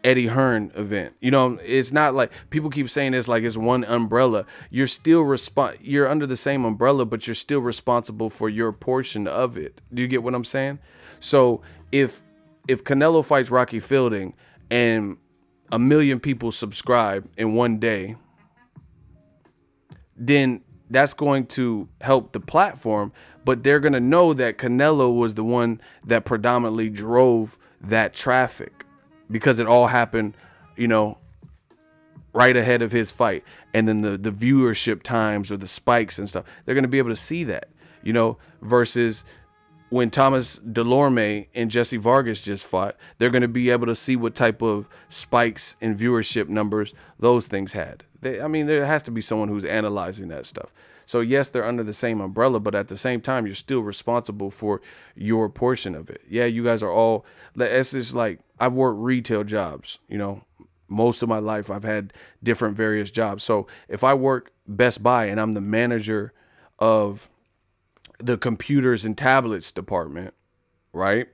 Eddie Hearn event. It's not like people keep saying it's like it's one umbrella. You're still you're under the same umbrella, but you're still responsible for your portion of it. Do you get what I'm saying? So if Canelo fights Rocky Fielding and 1 million people subscribe in one day, then that's going to help the platform, but they're going to know that Canelo was the one that predominantly drove that traffic because it all happened, right ahead of his fight. And then the viewership times or the spikes and stuff, they're going to be able to see that, versus when Thomas Delorme and Jesse Vargas just fought, they're going to be able to see what type of spikes and viewership numbers those things had. There has to be someone who's analyzing that stuff. So yes, they're under the same umbrella, but at the same time, you're still responsible for your portion of it. Yeah, you guys are all, it's just like, I've worked retail jobs, most of my life. I've had different various jobs. So if I work Best Buy and I'm the manager of the computers and tablets department, right?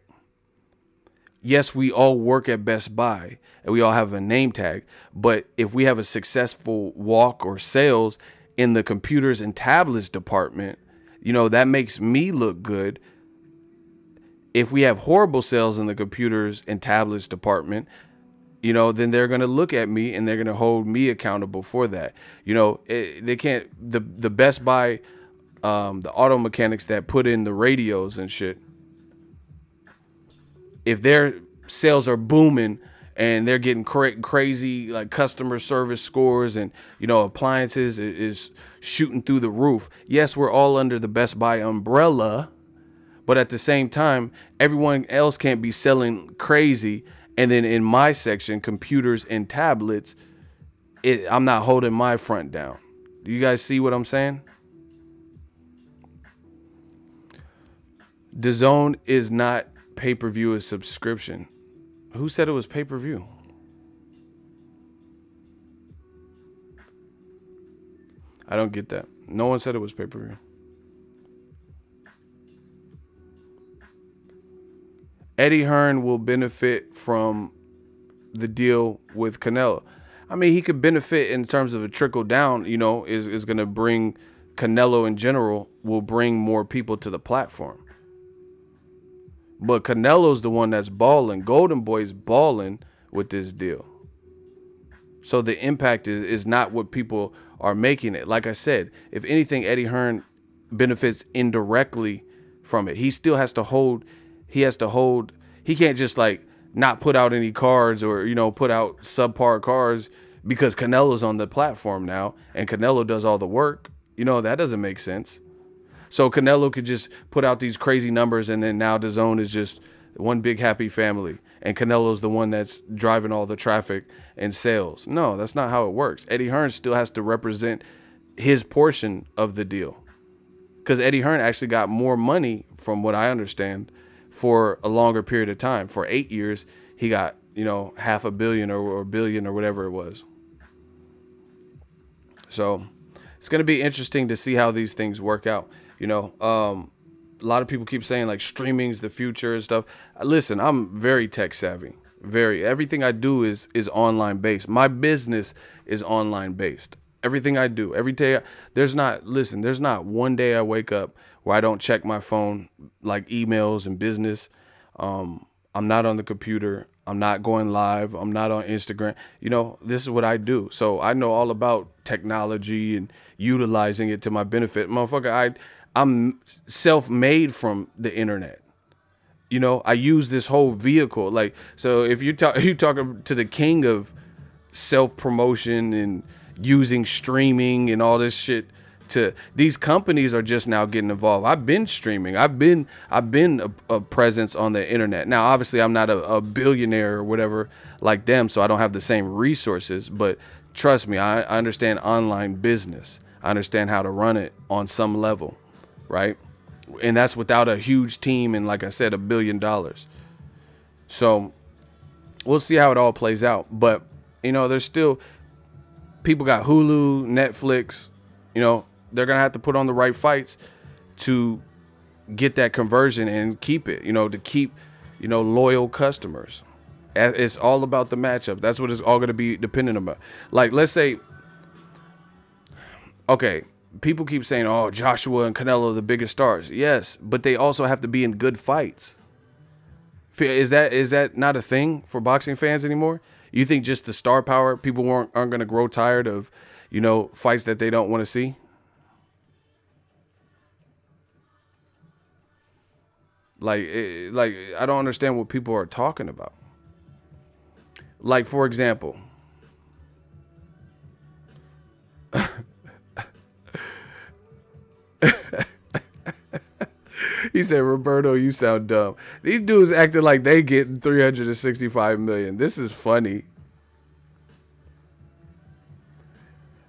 Yes, we all work at Best Buy and we all have a name tag. But if we have a successful walk or sales in the computers and tablets department, that makes me look good. If we have horrible sales in the computers and tablets department, then they're going to look at me and they're going to hold me accountable for that. They can't, the Best Buy the auto mechanics that put in the radios and shit, if their sales are booming and they're getting crazy like customer service scores, and appliances is shooting through the roof. Yes, we're all under the Best Buy umbrella, but at the same time, everyone else can't be selling crazy. And then in my section, computers and tablets, I'm not holding my front down. Do you guys see what I'm saying? DAZN is not pay-per-view, is subscription. Who said it was pay-per-view? I don't get that. No one said it was pay-per-view. Eddie Hearn will benefit from the deal with Canelo. I mean, he could benefit in terms of a trickle down, is going to bring Canelo in general, will bring more people to the platform. But Canelo's the one that's balling. Golden Boy's balling with this deal. So the impact is not what people are making it. Like I said, if anything, Eddie Hearn benefits indirectly from it. He still has to hold. He can't just like not put out any cards or, put out subpar cards because Canelo's on the platform now and Canelo does all the work. That doesn't make sense. So Canelo could just put out these crazy numbers, and then now DAZN is just one big happy family, and Canelo's the one that's driving all the traffic and sales. No, that's not how it works. Eddie Hearn still has to represent his portion of the deal, because Eddie Hearn actually got more money, from what I understand, for a longer period of time. For 8 years, he got, $500 million or $1 billion or whatever it was. So it's going to be interesting to see how these things work out. A lot of people keep saying like streaming's the future and stuff. Listen, I'm very tech savvy. Everything I do is online based. My business is online based. Everything I do, every day, there's not one day I wake up where I don't check my phone, like emails and business. I'm not on the computer. I'm not going live. I'm not on Instagram. This is what I do. So I know all about technology and utilizing it to my benefit. Motherfucker, I'm self-made from the internet. I use this whole vehicle. Like, so if you talking to the king of self-promotion and using streaming and all this shit, to these companies are just now getting involved. I've been streaming. I've been a presence on the internet. Now, obviously, I'm not a billionaire or whatever like them, so I don't have the same resources. But trust me, I understand online business. I understand how to run it on some level, right? And that's without a huge team and, like I said, $1 billion. So we'll see how it all plays out. But there's still people got Hulu, Netflix. They're going to have to put on the right fights to get that conversion and keep it, to keep, loyal customers. It's all about the matchup. That's what it's all going to be dependent about. Like, let's say, okay, people keep saying, oh, Joshua and Canelo are the biggest stars. Yes, but they also have to be in good fights. Is that not a thing for boxing fans anymore? You think just the star power, people aren't going to grow tired of, fights that they don't want to see? Like I don't understand what people are talking about. Like, for example, he said, Roberto, you sound dumb. These dudes acting like they getting 365 million. This is funny.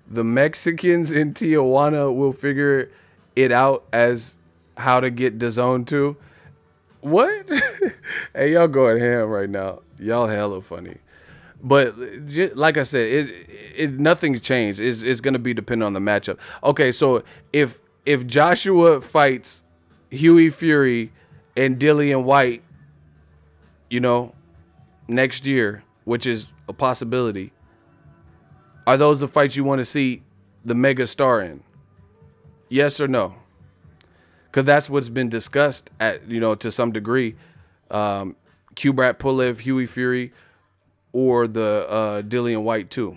The Mexicans in Tijuana will figure it out as how to get DAZN too. What? Hey, y'all going ham right now. Y'all hella funny. But just, like I said, nothing's changed. It's going to be dependent on the matchup. Okay, so if Joshua fights Huey Fury and Dillian White, next year, which is a possibility, are those the fights you want to see the mega star in? Yes or no? Because that's what's been discussed at, to some degree. Kubrat Pulev, Huey Fury, or the Dillian White too.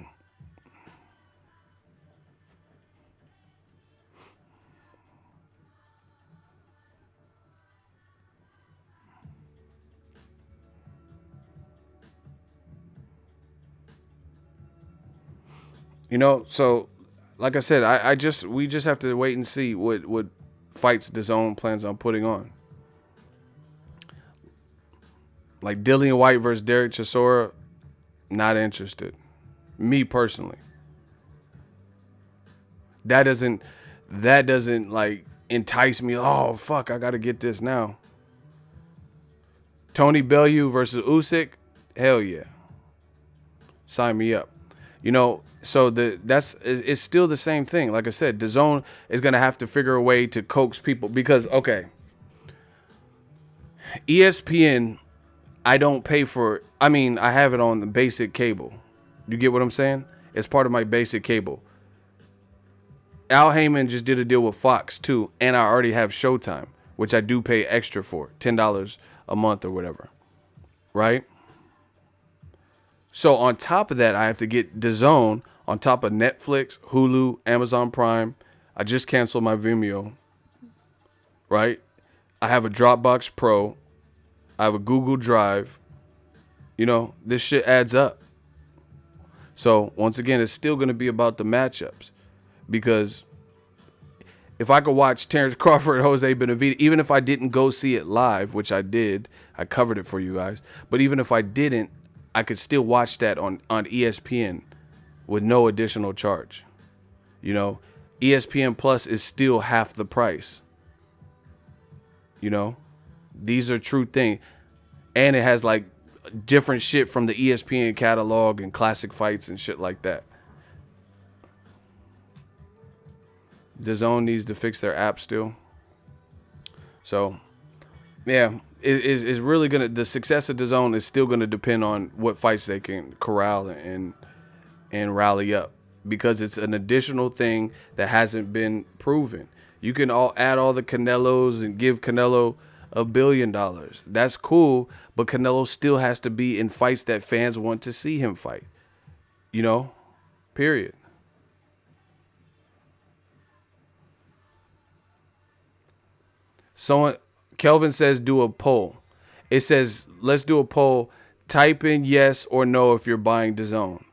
You know, so like I said, we just have to wait and see what fights DAZN plans on putting on. Like Dillian White versus Derek Chisora, not interested. Me personally. That doesn't like entice me. Oh fuck, I gotta get this now. Tony Bellew versus Usyk, hell yeah. Sign me up. You know, so it's still the same thing. Like I said, DAZN is gonna have to figure a way to coax people because okay, ESPN, I don't pay for. I mean, I have it on the basic cable. You get what I'm saying? It's part of my basic cable. Al Heyman just did a deal with Fox too, and I already have Showtime, which I do pay extra for, $10 a month or whatever, right? So on top of that, I have to get DAZN on top of Netflix, Hulu, Amazon Prime. I just canceled my Vimeo, right? I have a Dropbox Pro. I have a Google Drive. You know, this shit adds up. So once again, it's still going to be about the matchups. Because if I could watch Terrence Crawford and Jose Benavidez, even if I didn't go see it live, which I did, I covered it for you guys. But even if I didn't, I could still watch that on ESPN with no additional charge. You know, ESPN Plus is still half the price. You know, these are true things. And it has like different shit from the ESPN catalog and classic fights and shit like that. DAZN needs to fix their app still. So, yeah, it's really gonna. The success of DAZN is still gonna depend on what fights they can corral and rally up, because it's an additional thing that hasn't been proven. You can add all the Canelos and give Canelo $1 billion. That's cool, but Canelo still has to be in fights that fans want to see him fight. You know, period. Kelvin says do a poll. It says let's do a poll. Type in yes or no if you're buying DAZN.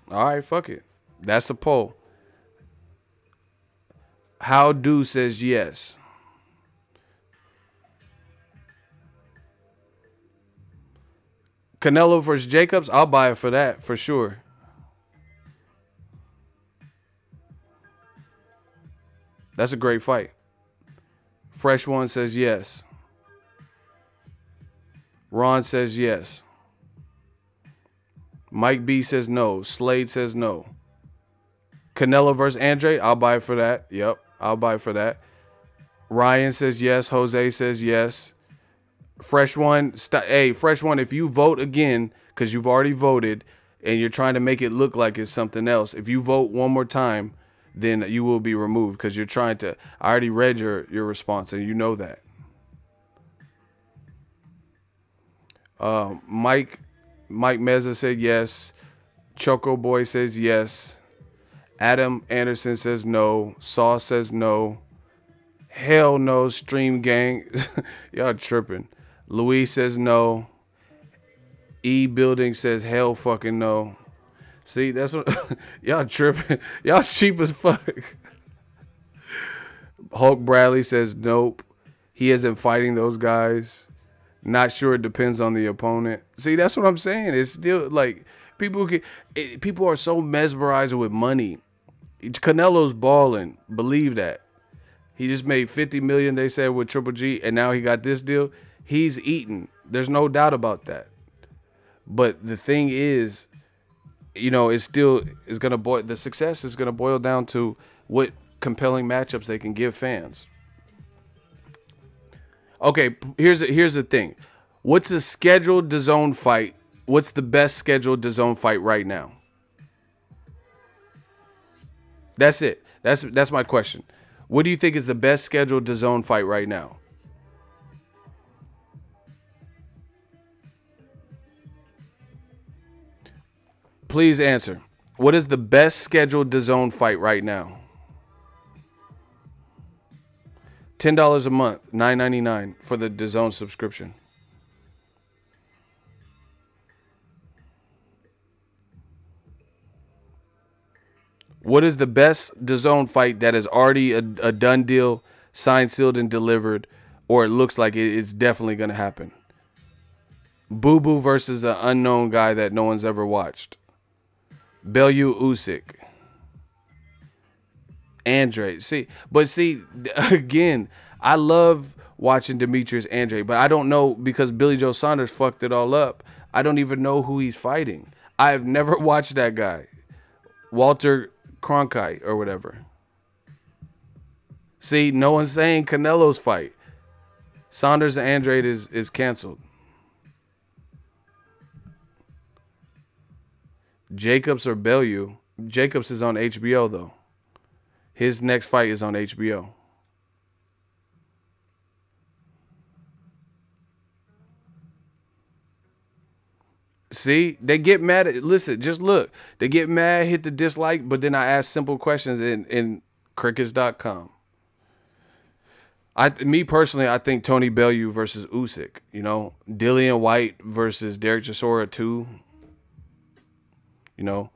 All right, fuck it. That's a poll. How do says yes. Canelo versus Jacobs, I'll buy it for that for sure. That's a great fight. Fresh One says yes. Ron says yes. Mike B says no. Slade says no. Canelo versus Andre, I'll buy it for that. Yep, I'll buy it for that. Ryan says yes. Jose says yes. Fresh One, hey, Fresh One, if you vote again, because you've already voted and you're trying to make it look like it's something else, if you vote one more time, then you will be removed because you're trying to. I already read your response and you know that. Mike Meza said yes. Choco Boy says yes. Adam Anderson says no. Saw says no. Hell no. Stream Gang. Y'all tripping. Louis says no. E Building says hell fucking no. See, that's what y'all tripping. Y'all cheap as fuck. Hulk Bradley says nope. He isn't fighting those guys. Not sure, it depends on the opponent. See, that's what I'm saying. It's still like people are so mesmerized with money. Canelo's balling. Believe that. He just made $50 million, they said, with Triple G, and now he got this deal. He's eating. There's no doubt about that. But the thing is, you know, the success is gonna boil down to what compelling matchups they can give fans. Okay, here's the thing. What's a scheduled DAZN fight? What's the best scheduled DAZN fight right now? That's it. That's my question. What do you think is the best scheduled DAZN fight right now? Please answer. What is the best scheduled DAZN fight right now? $10 a month, $9.99 for the DAZN subscription. What is the best DAZN fight that is already a done deal, signed, sealed, and delivered, or it looks like it's definitely going to happen? Boo Boo versus an unknown guy that no one's ever watched. Bellew Usyk. Andre. See, again, I love watching Demetrius Andre, but I don't know because Billy Joe Saunders fucked it all up. I don't even know who he's fighting. I have never watched that guy. Walter Cronkite or whatever. See, no one's saying Canelo's fight. Saunders and Andrade is canceled. Jacobs or Bellew. Jacobs is on HBO though. His next fight is on HBO. See, they get mad at, listen, just look. They get mad, hit the dislike, but then I ask simple questions in crickets.com. Me personally, I think Tony Bellew versus Usyk, you know, Dillian White versus Derek Chisora 2, you know,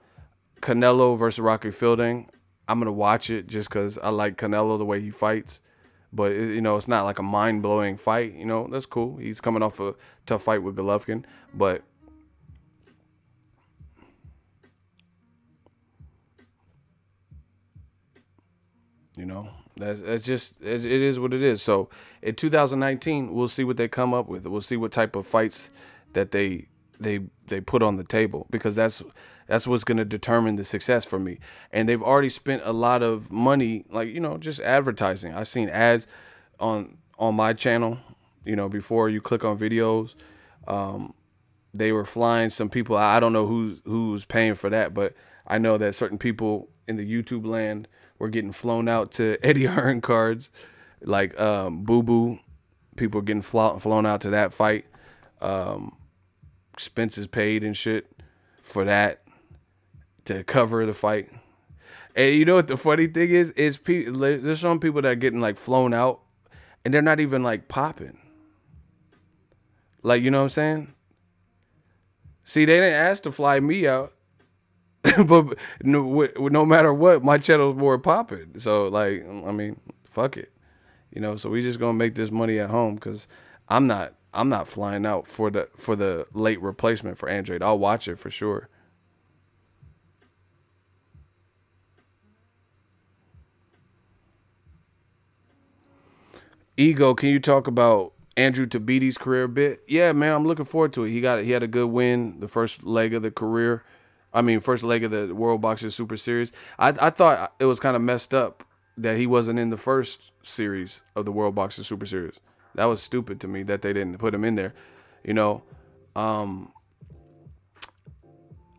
Canelo versus Rocky Fielding. I'm going to watch it just because I like Canelo the way he fights. But, you know, it's not like a mind-blowing fight. You know, that's cool. He's coming off a tough fight with Golovkin. But, you know, that's just, it is what it is. So, in 2019, we'll see what they come up with. We'll see what type of fights that they put on the table. Because that's what's going to determine the success for me. And they've already spent a lot of money, like, you know, just advertising. I've seen ads on my channel, you know, before you click on videos. They were flying some people. I don't know who's paying for that, but I know that certain people in the YouTube land were getting flown out to Eddie Hearn cards, like Boo Boo. People getting flown out to that fight. Expenses paid and shit for that, to cover the fight. And you know what the funny thing is there's some people that are getting like flown out and they're not even like popping. Like, you know what I'm saying? See, they didn't ask to fly me out. But no matter what, my channel's more popping. So, like, I mean, fuck it. You know, so we just gonna make this money at home because I'm not flying out for the late replacement for Andrade. I'll watch it for sure. Ego, can you talk about Andrew Tabiti's career a bit? Yeah, man, I'm looking forward to it. He had a good win, the first leg of the career. I mean, first leg of the World Boxing Super Series. I thought it was kind of messed up that he wasn't in the first series of the World Boxing Super Series. That was stupid to me that they didn't put him in there. You know, I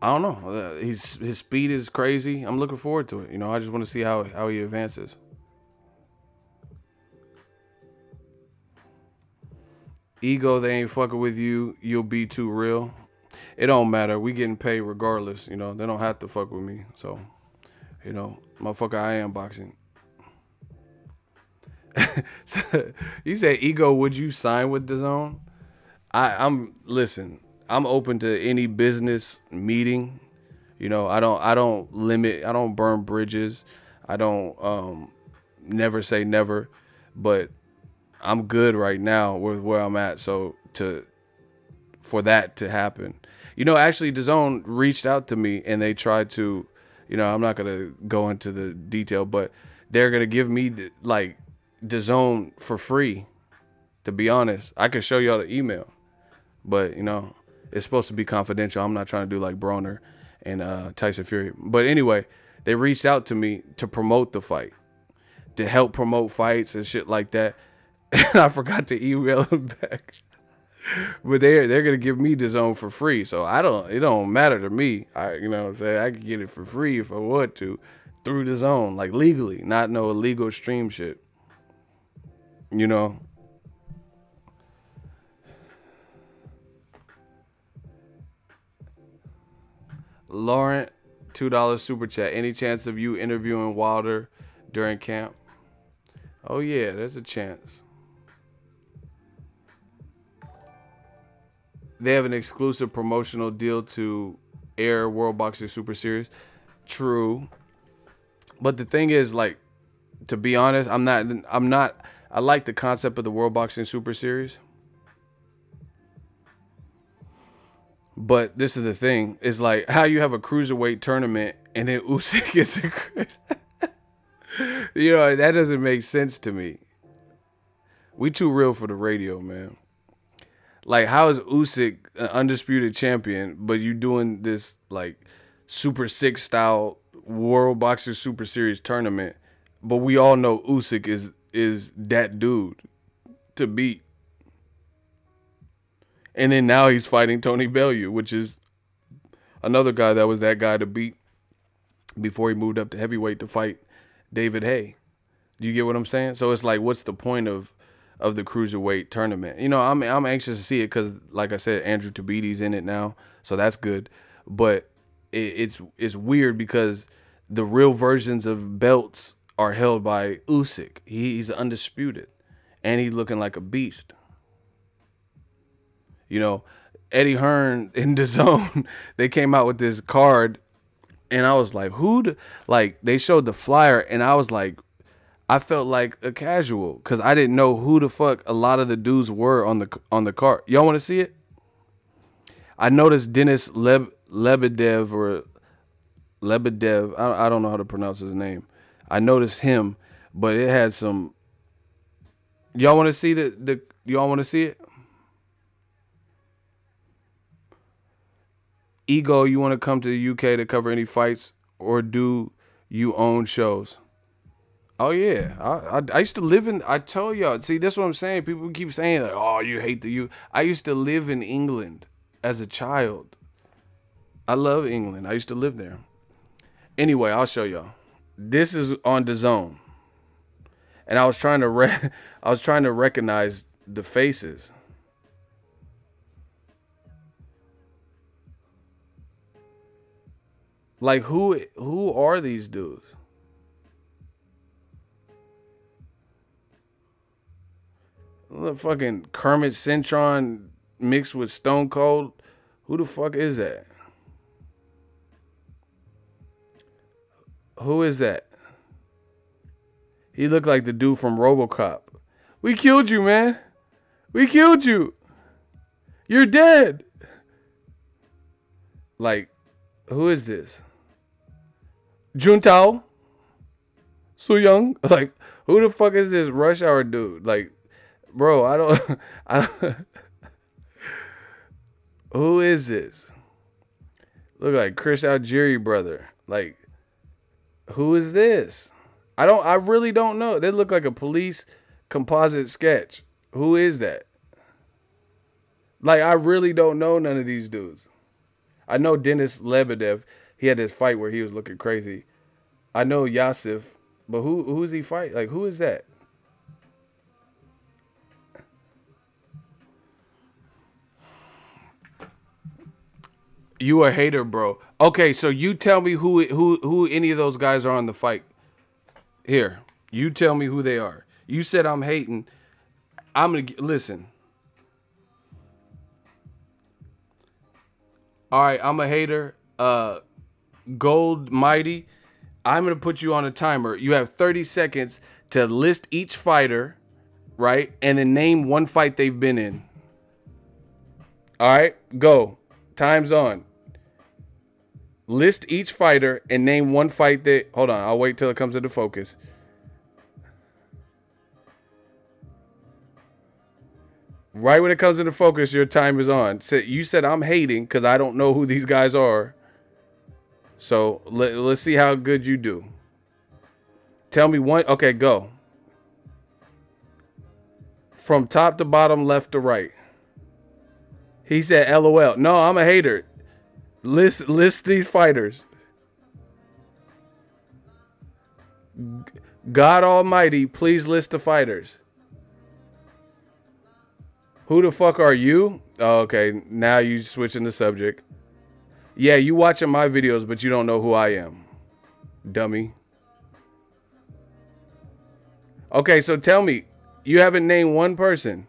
don't know. His speed is crazy. I'm looking forward to it. You know, I just want to see how he advances. Ego, they ain't fucking with you. You'll be too real. It don't matter. We getting paid regardless. You know, they don't have to fuck with me. So, you know, motherfucker, I am boxing. So, you said, Ego, would you sign with DAZN? Listen, I'm open to any business meeting. You know, I don't limit, I don't burn bridges. I don't never say never, but I'm good right now with where I'm at. So for that to happen, you know, actually DAZN reached out to me and they tried to, you know, I'm not going to go into the detail, but they're going to give me like DAZN for free. To be honest, I can show y'all the email, but you know, it's supposed to be confidential. I'm not trying to do like Broner and Tyson Fury. But anyway, they reached out to me to promote the fight, to help promote fights and shit like that. And I forgot to email them back. But they're gonna give me DAZN for free. So it don't matter to me. You know what I'm saying? I can get it for free if I want to through DAZN, like legally, not no illegal stream shit. You know. Laurent, $2 super chat. Any chance of you interviewing Wilder during camp? Oh yeah, there's a chance. They have an exclusive promotional deal to air World Boxing Super Series. True. But the thing is, like, to be honest, I like the concept of the World Boxing Super Series. But this is the thing. It's like how you have a cruiserweight tournament and then Usyk is a you know, that doesn't make sense to me. We too real for the radio, man. Like, how is Usyk an undisputed champion, but you doing this, like, Super 6 style World Boxing Super Series tournament, but we all know Usyk is that dude to beat. And then now he's fighting Tony Bellew, which is another guy that was that guy to beat before he moved up to heavyweight to fight David Haye. Do you get what I'm saying? So it's like, what's the point of the cruiserweight tournament? You know, I'm anxious to see it because, like I said, Andrew Tabiti's in it now, so that's good. But it's weird because the real versions of belts are held by Usyk. He's undisputed, and he's looking like a beast. You know, Eddie Hearn in DAZN, they came out with this card, and I was like, like, they showed the flyer, and I was like, I felt like a casual because I didn't know who the fuck a lot of the dudes were on the card. Y'all want to see it? I noticed Denis Lebedev or Lebedev. I don't know how to pronounce his name. I noticed him, but it had some. Y'all want to see y'all want to see it? Ego, you want to come to the UK to cover any fights, or do you own shows? Oh yeah, I used to live in. I told y'all. See, that's what I'm saying. People keep saying like, "Oh, you hate the U." I used to live in England as a child. I love England. I used to live there. Anyway, I'll show y'all. This is on DAZN, and I was trying to recognize the faces. Like, who are these dudes? The fucking Kermit Cintron mixed with Stone Cold. Who the fuck is that? Who is that? He looked like the dude from RoboCop. We killed you, man. We killed you. You're dead. Like, who is this? Juntao? Su Young? Like, who the fuck is this Rush Hour dude? Like, bro, I don't. Who is this? Look like Chris Algieri brother. Like, who is this? I really don't know. They look like a police composite sketch. Who is that? Like, I really don't know none of these dudes. I know Denis Lebedev. He had this fight where he was looking crazy. I know Yasif, but who's he fight? Like, who is that? You a hater, bro. Okay, so you tell me who any of those guys are on the fight. Here, you tell me who they are. You said I'm hating. I'm gonna listen. All right, I'm a hater. Gold Mighty, I'm going to put you on a timer. You have 30 seconds to list each fighter, right? And then name one fight they've been in. All right, go. Time's on. List each fighter and name one fight that... Hold on, I'll wait till it comes into focus. Right when it comes into focus, your time is on. You said I'm hating because I don't know who these guys are. So let's see how good you do. Tell me one. Okay, go. From top to bottom, left to right. He said LOL. No, I'm a hater. List these fighters. God Almighty, please list the fighters. Who the fuck are you? Oh, okay, now you switching the subject. Yeah, you watching my videos, but you don't know who I am. Dummy. Okay, so tell me. You haven't named one person.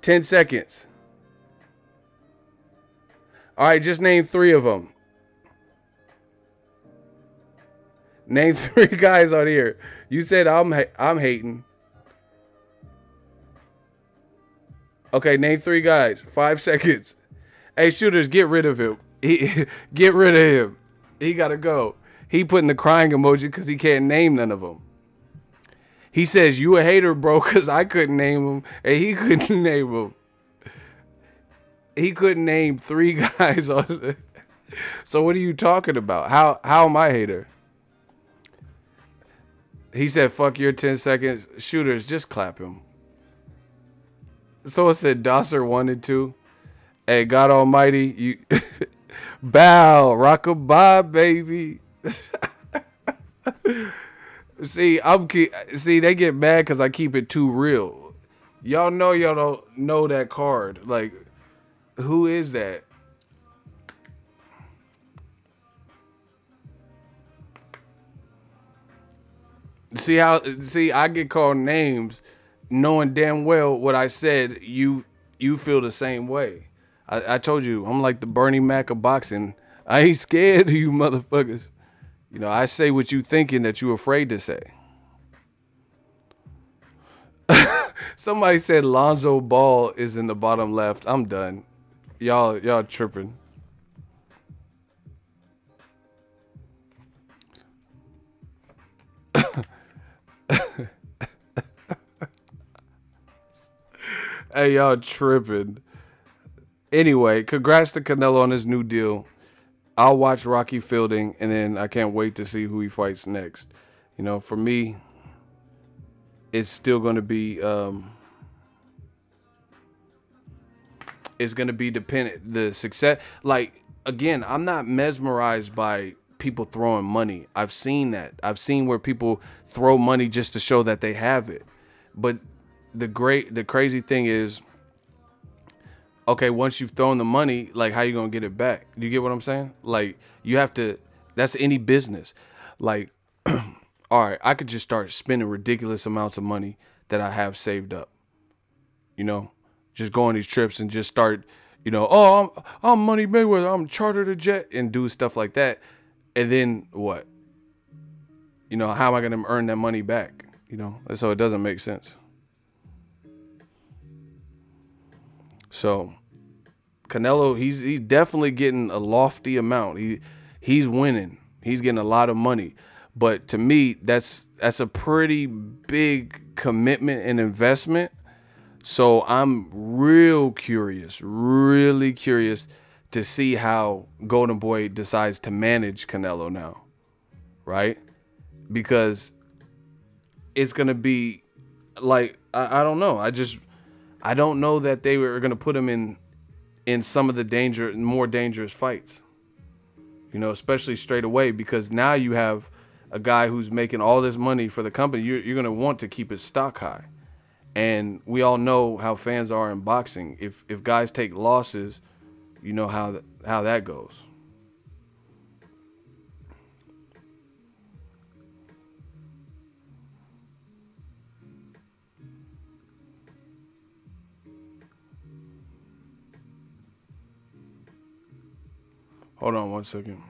10 seconds. All right, just name 3 of them. Name 3 guys on here. You said I'm hating. Okay, name 3 guys. 5 seconds. Hey, shooters, get rid of him. Get rid of him. He gotta go. He putting the crying emoji because he can't name none of them. He says, you a hater, bro, because I couldn't name him, and he couldn't name him. He couldn't name 3 guys on. So what are you talking about? How am I a hater? He said, fuck your 10 seconds. Shooters, just clap him. Someone said Dosser 1 and 2. Hey, God Almighty, you bow, rockabye, baby. See, they get mad because I keep it too real. Y'all don't know that card. Like, who is that? See, I get called names knowing damn well what I said. You feel the same way. I told you, I'm like the Bernie Mac of boxing. I ain't scared of you motherfuckers. You know, I say what you thinking that you afraid to say. Somebody said Lonzo Ball is in the bottom left. I'm done. Y'all tripping. Hey, y'all tripping. Anyway, congrats to Canelo on his new deal. I'll watch Rocky Fielding, and then I can't wait to see who he fights next. You know, for me, it's still going to be it's going to be dependent. The success, like, again, I'm not mesmerized by people throwing money. I've seen that. I've seen where people throw money just to show that they have it. But the crazy thing is, okay, once you've thrown the money, like, how you gonna get it back? Do you get what I'm saying? Like, you have to, that's any business. Like, all right, I could just start spending ridiculous amounts of money that I have saved up. You know, just go on these trips and just start, you know, oh, I'm Money Mayweather, I'm chartered a jet, and do stuff like that. And then what? You know, how am I gonna earn that money back? You know, so it doesn't make sense. So Canelo, he's definitely getting a lofty amount. He's winning. He's getting a lot of money. But to me, that's a pretty big commitment and investment. So I'm really curious to see how Golden Boy decides to manage Canelo now, right? Because it's gonna be like, I don't know. I don't know that they were going to put him in some of the more dangerous fights, you know, especially straight away, because now you have a guy who's making all this money for the company. You're going to want to keep his stock high. And we all know how fans are in boxing. If guys take losses, you know how that goes. Hold on 1 second.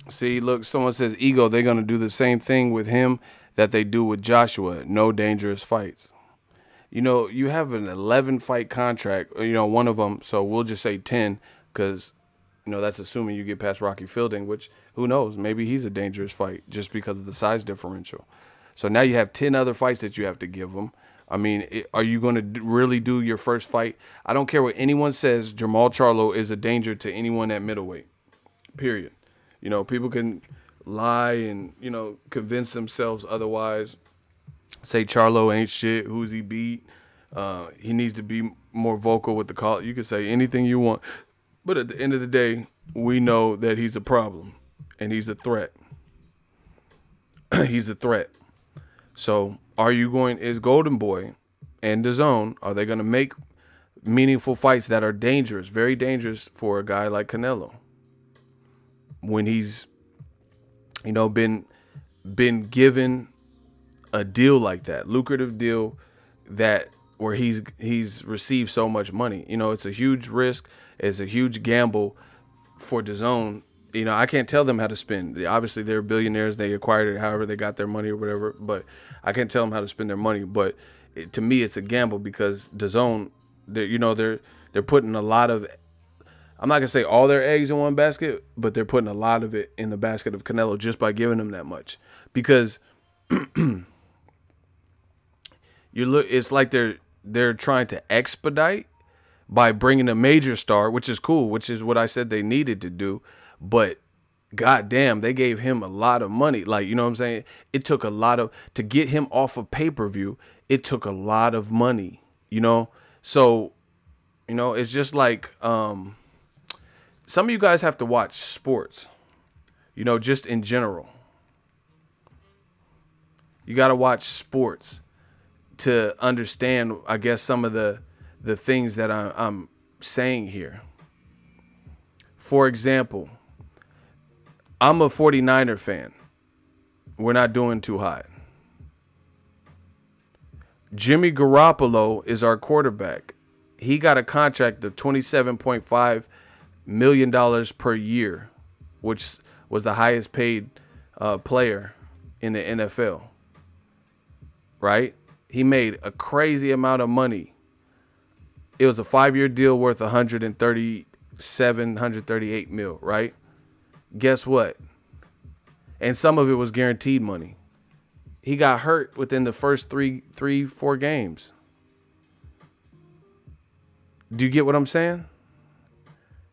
See, look, someone says Ego, they're going to do the same thing with him that they do with Joshua. No dangerous fights. You know, you have an 11-fight contract, you know, one of them, so we'll just say 10, because, you know, that's assuming you get past Rocky Fielding, which, who knows, maybe he's a dangerous fight just because of the size differential. So now you have 10 other fights that you have to give him. I mean, are you going to really do your first fight? I don't care what anyone says, Jermall Charlo is a danger to anyone at middleweight, period. You know, people can lie and, you know, convince themselves otherwise. Say Charlo ain't shit. Who's he beat? He needs to be more vocal with the call. You can say anything you want. But at the end of the day, we know that he's a problem. And he's a threat. He's a threat. So is Golden Boy and DAZN, are they going to make meaningful fights that are dangerous, very dangerous for a guy like Canelo. When he's, you know, been given a deal like that, lucrative deal that where he's received so much money. You know, it's a huge risk, it's a huge gamble for DAZN. You know, I can't tell them how to spend. Obviously, they're billionaires. They acquired it however they got their money or whatever. But I can't tell them how to spend their money. But to me, it's a gamble because DAZN, they're putting a lot of, I'm not gonna say all their eggs in one basket, but they're putting a lot of it in the basket of Canelo just by giving him that much. Because it's like they're trying to expedite by bringing a major star, which is cool, which is what I said they needed to do. But goddamn, they gave him a lot of money. Like, you know what I'm saying? It took a lot to get him off of pay-per-view. It took a lot of money, you know? So, you know, it's just like, some of you guys have to watch sports, you know, just in general. You got to watch sports to understand, I guess, some of the things that I'm saying here. For example, I'm a 49er fan. We're not doing too hot. Jimmy Garoppolo is our quarterback. He got a contract of $27.5 million per year, which was the highest paid player in the NFL. Right? He made a crazy amount of money. It was a 5-year deal worth 138 mil, right? Guess what? And some of it was guaranteed money. He got hurt within the first 4 games. Do you get what I'm saying?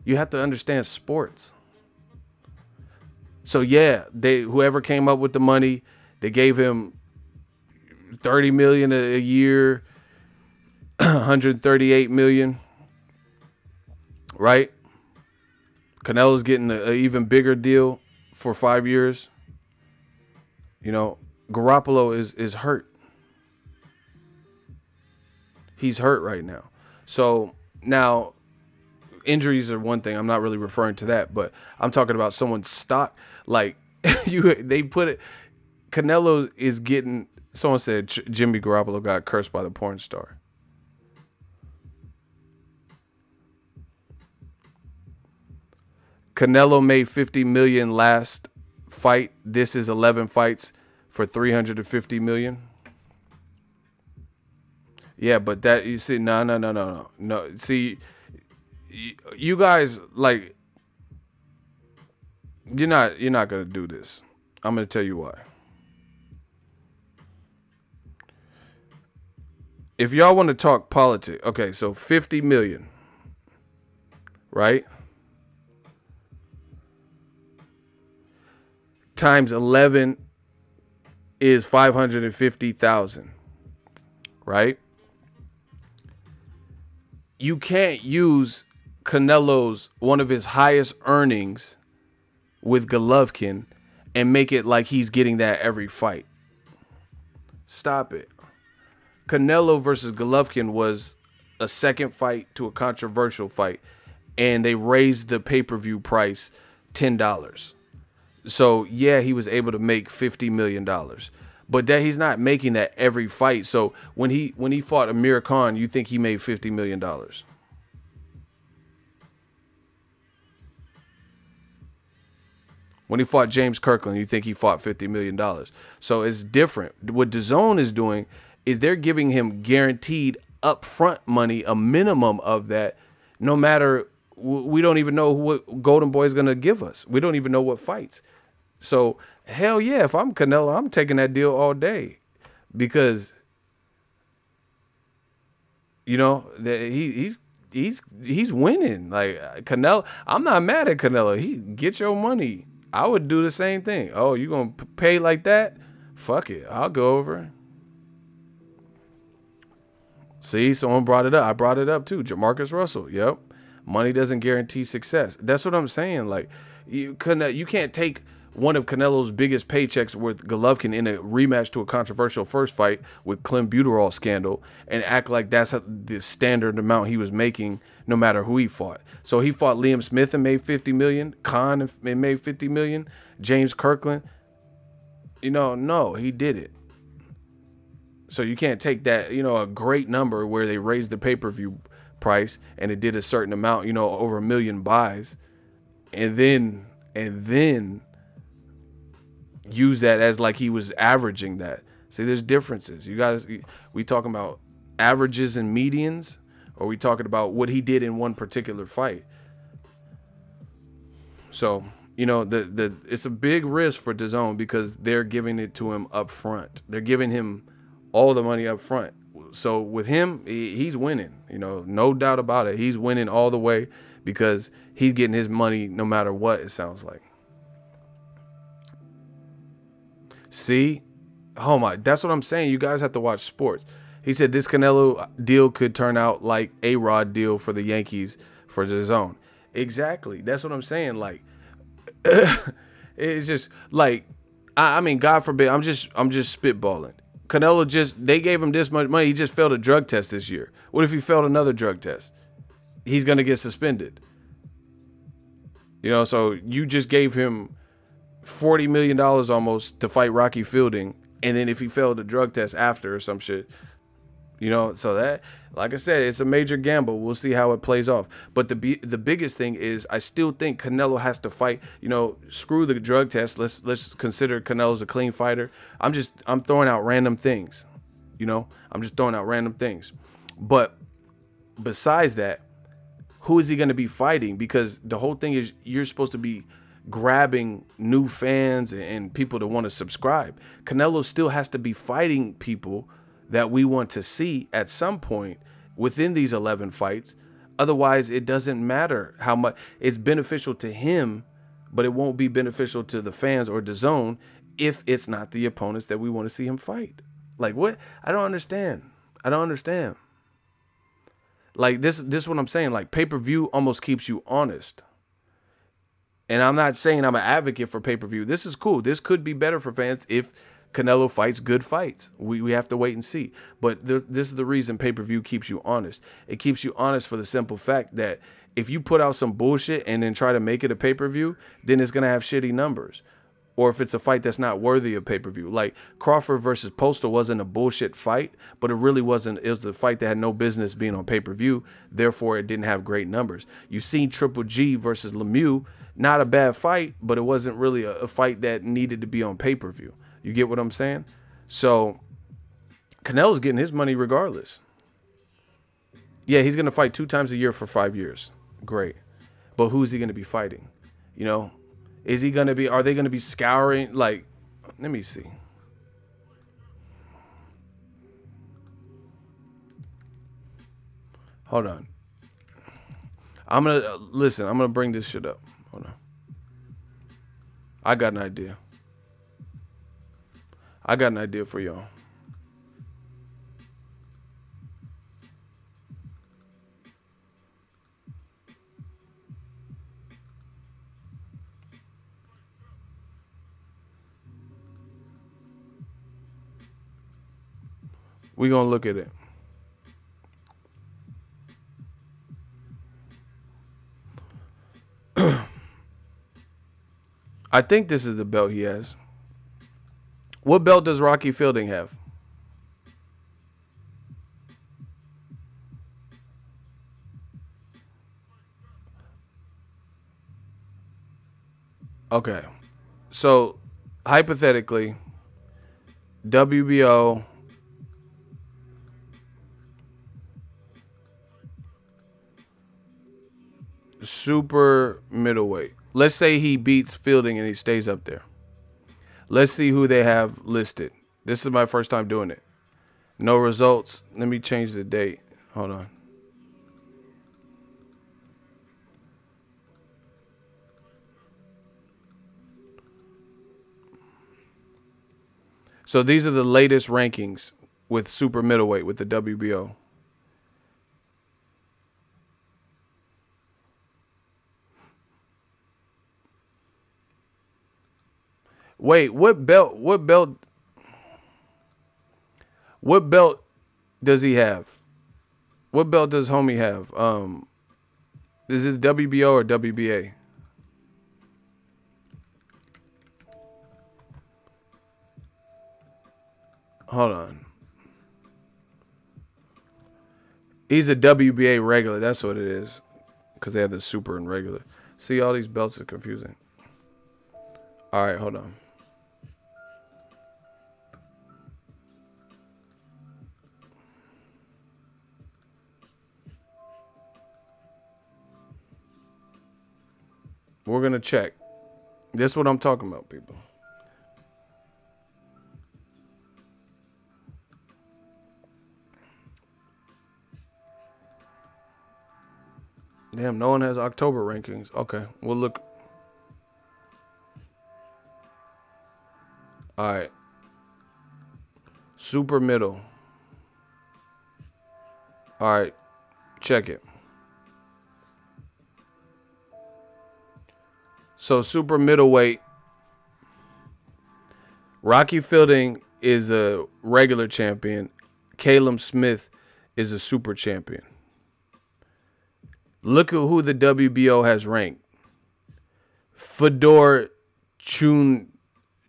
You have to understand sports. So yeah, whoever came up with the money, they gave him $30 million a year, 138 million, right? Canelo's getting an even bigger deal for 5 years. You know, Garoppolo is hurt. He's hurt right now. So now injuries are one thing. I'm not really referring to that, but I'm talking about someone's stock. Like they put it, Canelo is getting, someone said Jimmy Garoppolo got cursed by the porn star. Canelo made 50 million last fight. This is 11 fights for 350 million. Yeah, but that, you see, no. See, you guys, like, you're not gonna do this. I'm gonna tell you why. If y'all want to talk politics, okay, so 50 million, right? Times 11 is 550,000, right? You can't use Canelo's, one of his highest earnings with Golovkin, and make it like he's getting that every fight. Stop it. Canelo versus Golovkin was a second fight to a controversial fight, and they raised the pay-per-view price $10. So yeah, he was able to make $50 million, but that he's not making that every fight. So when he fought Amir Khan, you think he made $50 million? When he fought James Kirkland, you think he fought $50 million? So it's different. What DAZN is doing is they're giving him guaranteed upfront money, a minimum of that, no matter, we don't even know what Golden Boy is going to give us. We don't even know what fights. So hell yeah, if I'm Canelo, I'm taking that deal all day, because, you know, he's winning. Like Canelo, I'm not mad at Canelo. He get your money. I would do the same thing. Oh, you gonna pay like that? Fuck it, I'll go over. See, someone brought it up. I brought it up too. Jamarcus Russell. Yep. Money doesn't guarantee success. That's what I'm saying. Like, you can't take one of Canelo's biggest paychecks with Golovkin in a rematch to a controversial first fight with clenbuterol scandal, and act like that's the standard amount he was making no matter who he fought. So he fought Liam Smith and made 50 million, Khan and made 50 million, James Kirkland. You know, no, he did it. So you can't take that, you know, a great number where they raised the pay-per-view price and it did a certain amount, you know, over 1 million buys, and then use that as like he was averaging that. See, there's differences. You guys, we talking about averages and medians, or we talking about what he did in one particular fight? So, you know, it's a big risk for DAZN because they're giving it to him up front. They're giving him all the money up front. So with him, he's winning, you know, no doubt about it. He's winning all the way because he's getting his money no matter what, it sounds like. See? Oh my, that's what I'm saying. You guys have to watch sports. He said this Canelo deal could turn out like A-Rod deal for the Yankees for DAZN. Exactly. That's what I'm saying. Like, it's just like, I mean, God forbid, I'm just spitballing. Canelo they gave him this much money. He just failed a drug test this year. What if he failed another drug test? He's going to get suspended. You know, so you just gave him $40 million almost to fight Rocky Fielding. And then if he failed a drug test after or some shit, you know, so that, like I said, it's a major gamble. We'll see how it plays off. But the biggest thing is I still think Canelo has to fight, you know, screw the drug test. Let's consider Canelo's a clean fighter. I'm throwing out random things, you know, I'm just throwing out random things. But besides that, who is he going to be fighting? Because the whole thing is you're supposed to be grabbing new fans and people to want to subscribe. Canelo still has to be fighting people that we want to see at some point within these 11 fights. Otherwise, it doesn't matter how much. It's beneficial to him, but it won't be beneficial to the fans or DAZN if it's not the opponents that we want to see him fight. Like, what? I don't understand. I don't understand. Like, this is what I'm saying. Like, pay-per-view almost keeps you honest. And I'm not saying I'm an advocate for pay-per-view. This is cool. This could be better for fans if Canelo fights good fights. We have to wait and see. But this is the reason pay-per-view keeps you honest. It keeps you honest for the simple fact that if you put out some bullshit and then try to make it a pay-per-view, then it's going to have shitty numbers. Or if it's a fight that's not worthy of pay-per-view. Like Crawford versus Postal wasn't a bullshit fight, but it really wasn't. It was a fight that had no business being on pay-per-view. Therefore, it didn't have great numbers. You seen Triple G versus Lemieux. Not a bad fight, but it wasn't really a fight that needed to be on pay-per-view. You get what I'm saying? So Canelo's getting his money regardless. Yeah, he's going to fight 2 times a year for 5 years. Great. But who's he going to be fighting? You know, is he going to be, are they going to be scouring? Like, let me see. Hold on. I'm going to, listen, I'm going to bring this shit up. Hold on. I got an idea. I got an idea for y'all. We're going to look at it. I think this is the belt he has. What belt does Rocky Fielding have? Okay. So, hypothetically, WBO super middleweight. Let's say he beats Fielding and he stays up there. Let's see who they have listed. This is my first time doing it. No results. Let me change the date. Hold on. So these are the latest rankings with super middleweight with the WBO. Wait, what belt? What belt does he have? What belt does homie have? Is it WBO or WBA? Hold on. He's a WBA regular. That's what it is. Because they have the super and regular. See, all these belts are confusing. All right, hold on. We're going to check. This is what I'm talking about, people. Damn, no one has October rankings. Okay, we'll look. All right. Super middle. All right, check it. So super middleweight. Rocky Fielding is a regular champion. Caleb Smith is a super champion. Look at who the WBO has ranked. Fedor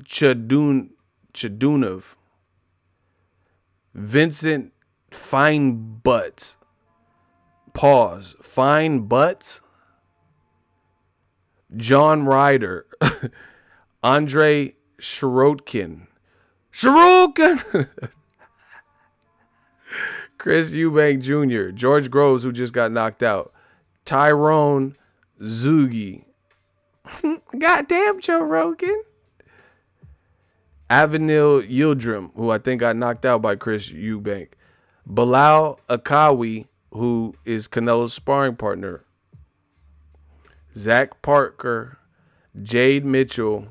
Chadunov. Vincent Feinbutts. Pause. Feinbutts. John Ryder. Andre Sirotkin. Chris Eubank Jr. George Groves, who just got knocked out. Tyrone Zugi. Goddamn Joe Rogan. Avenil Yildirim, who I think got knocked out by Chris Eubank. Bilal Akawi, who is Canelo's sparring partner. Zach Parker. Jade Mitchell.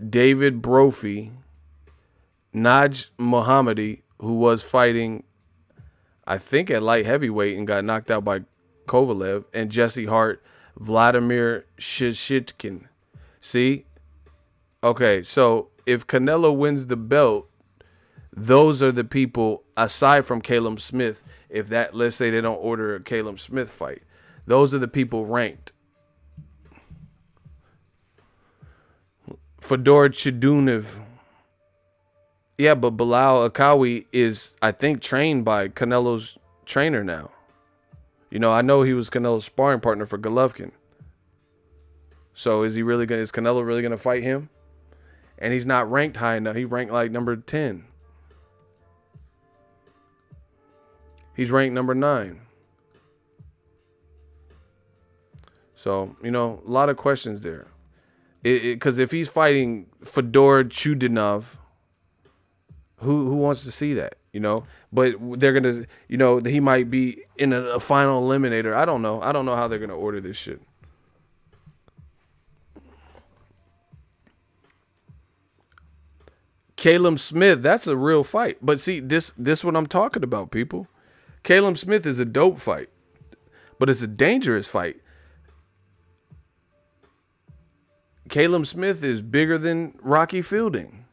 David Brophy. Naj Mohammadi, who was fighting, I think, at light heavyweight and got knocked out by Kovalev, and Jesse Hart, Vladimir Shishitkin. See? Okay, so if Canelo wins the belt, those are the people, aside from Caleb Smith, if that, let's say they don't order a Caleb Smith fight, those are the people ranked. Fedor Chadunov. Yeah, but Bilal Akawi is, I think, trained by Canelo's trainer now. You know, I know he was Canelo's sparring partner for Golovkin. So is Canelo really gonna fight him? And he's not ranked high enough. He ranked like number 10. He's ranked number 9. So, you know, a lot of questions there. Because if he's fighting Fedor Chudinov, who wants to see that, you know? But they're going to, you know, he might be in a final eliminator. I don't know. I don't know how they're going to order this shit. Caleb Smith, that's a real fight. But see, this what I'm talking about, people. Caleb Smith is a dope fight. But it's a dangerous fight. Caleb Smith is bigger than Rocky Fielding.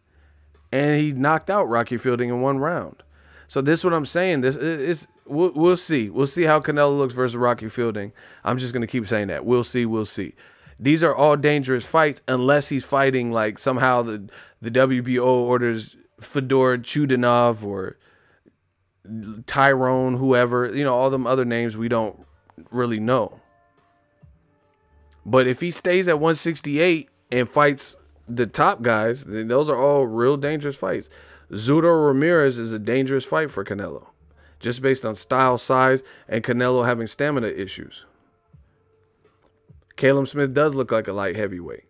And he knocked out Rocky Fielding in 1 round. So this is what I'm saying. We'll see. We'll see how Canelo looks versus Rocky Fielding. I'm just going to keep saying that. We'll see. We'll see. These are all dangerous fights unless he's fighting like somehow the WBO orders Fedor Chudinov or Tyrone, whoever. You know, all them other names we don't really know. But if he stays at 168 and fights the top guys, then those are all real dangerous fights. Zurdo Ramirez is a dangerous fight for Canelo, just based on style, size, and Canelo having stamina issues. Caleb Smith does look like a light heavyweight.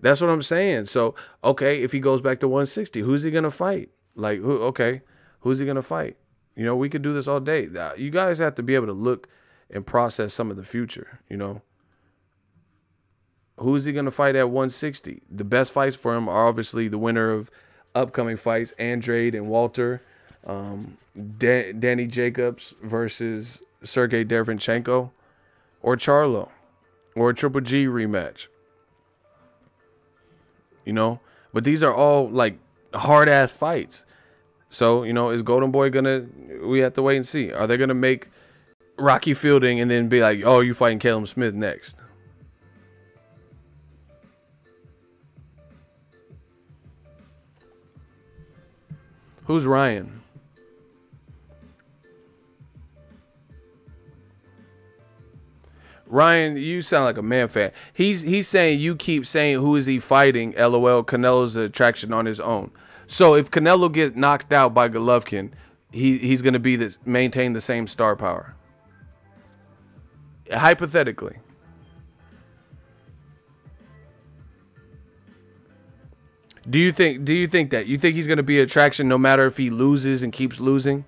That's what I'm saying. So, okay, if he goes back to 160, who's he going to fight? Like, who's he going to fight? You know, we could do this all day. You guys have to be able to look and process some of the future, you know. Who's he going to fight at 160? The best fights for him are obviously the winner of upcoming fights, Andrade and Walter, Danny Jacobs versus Sergey Derevyanchenko, or Charlo, or a Triple G rematch. you know. But these are all like hard ass fights. So, you know, is Golden Boy gonna? We have to wait and see. Are they gonna make Rocky Fielding and then be like, oh, you fighting Caleb Smith next? Who's Ryan? Ryan, you sound like a man fan. He's saying you keep saying who is he fighting? LOL. Canelo's an attraction on his own. So if Canelo gets knocked out by Golovkin, he's gonna be this maintain the same star power. Hypothetically. Do you think that? You think he's gonna be an attraction no matter if he loses and keeps losing?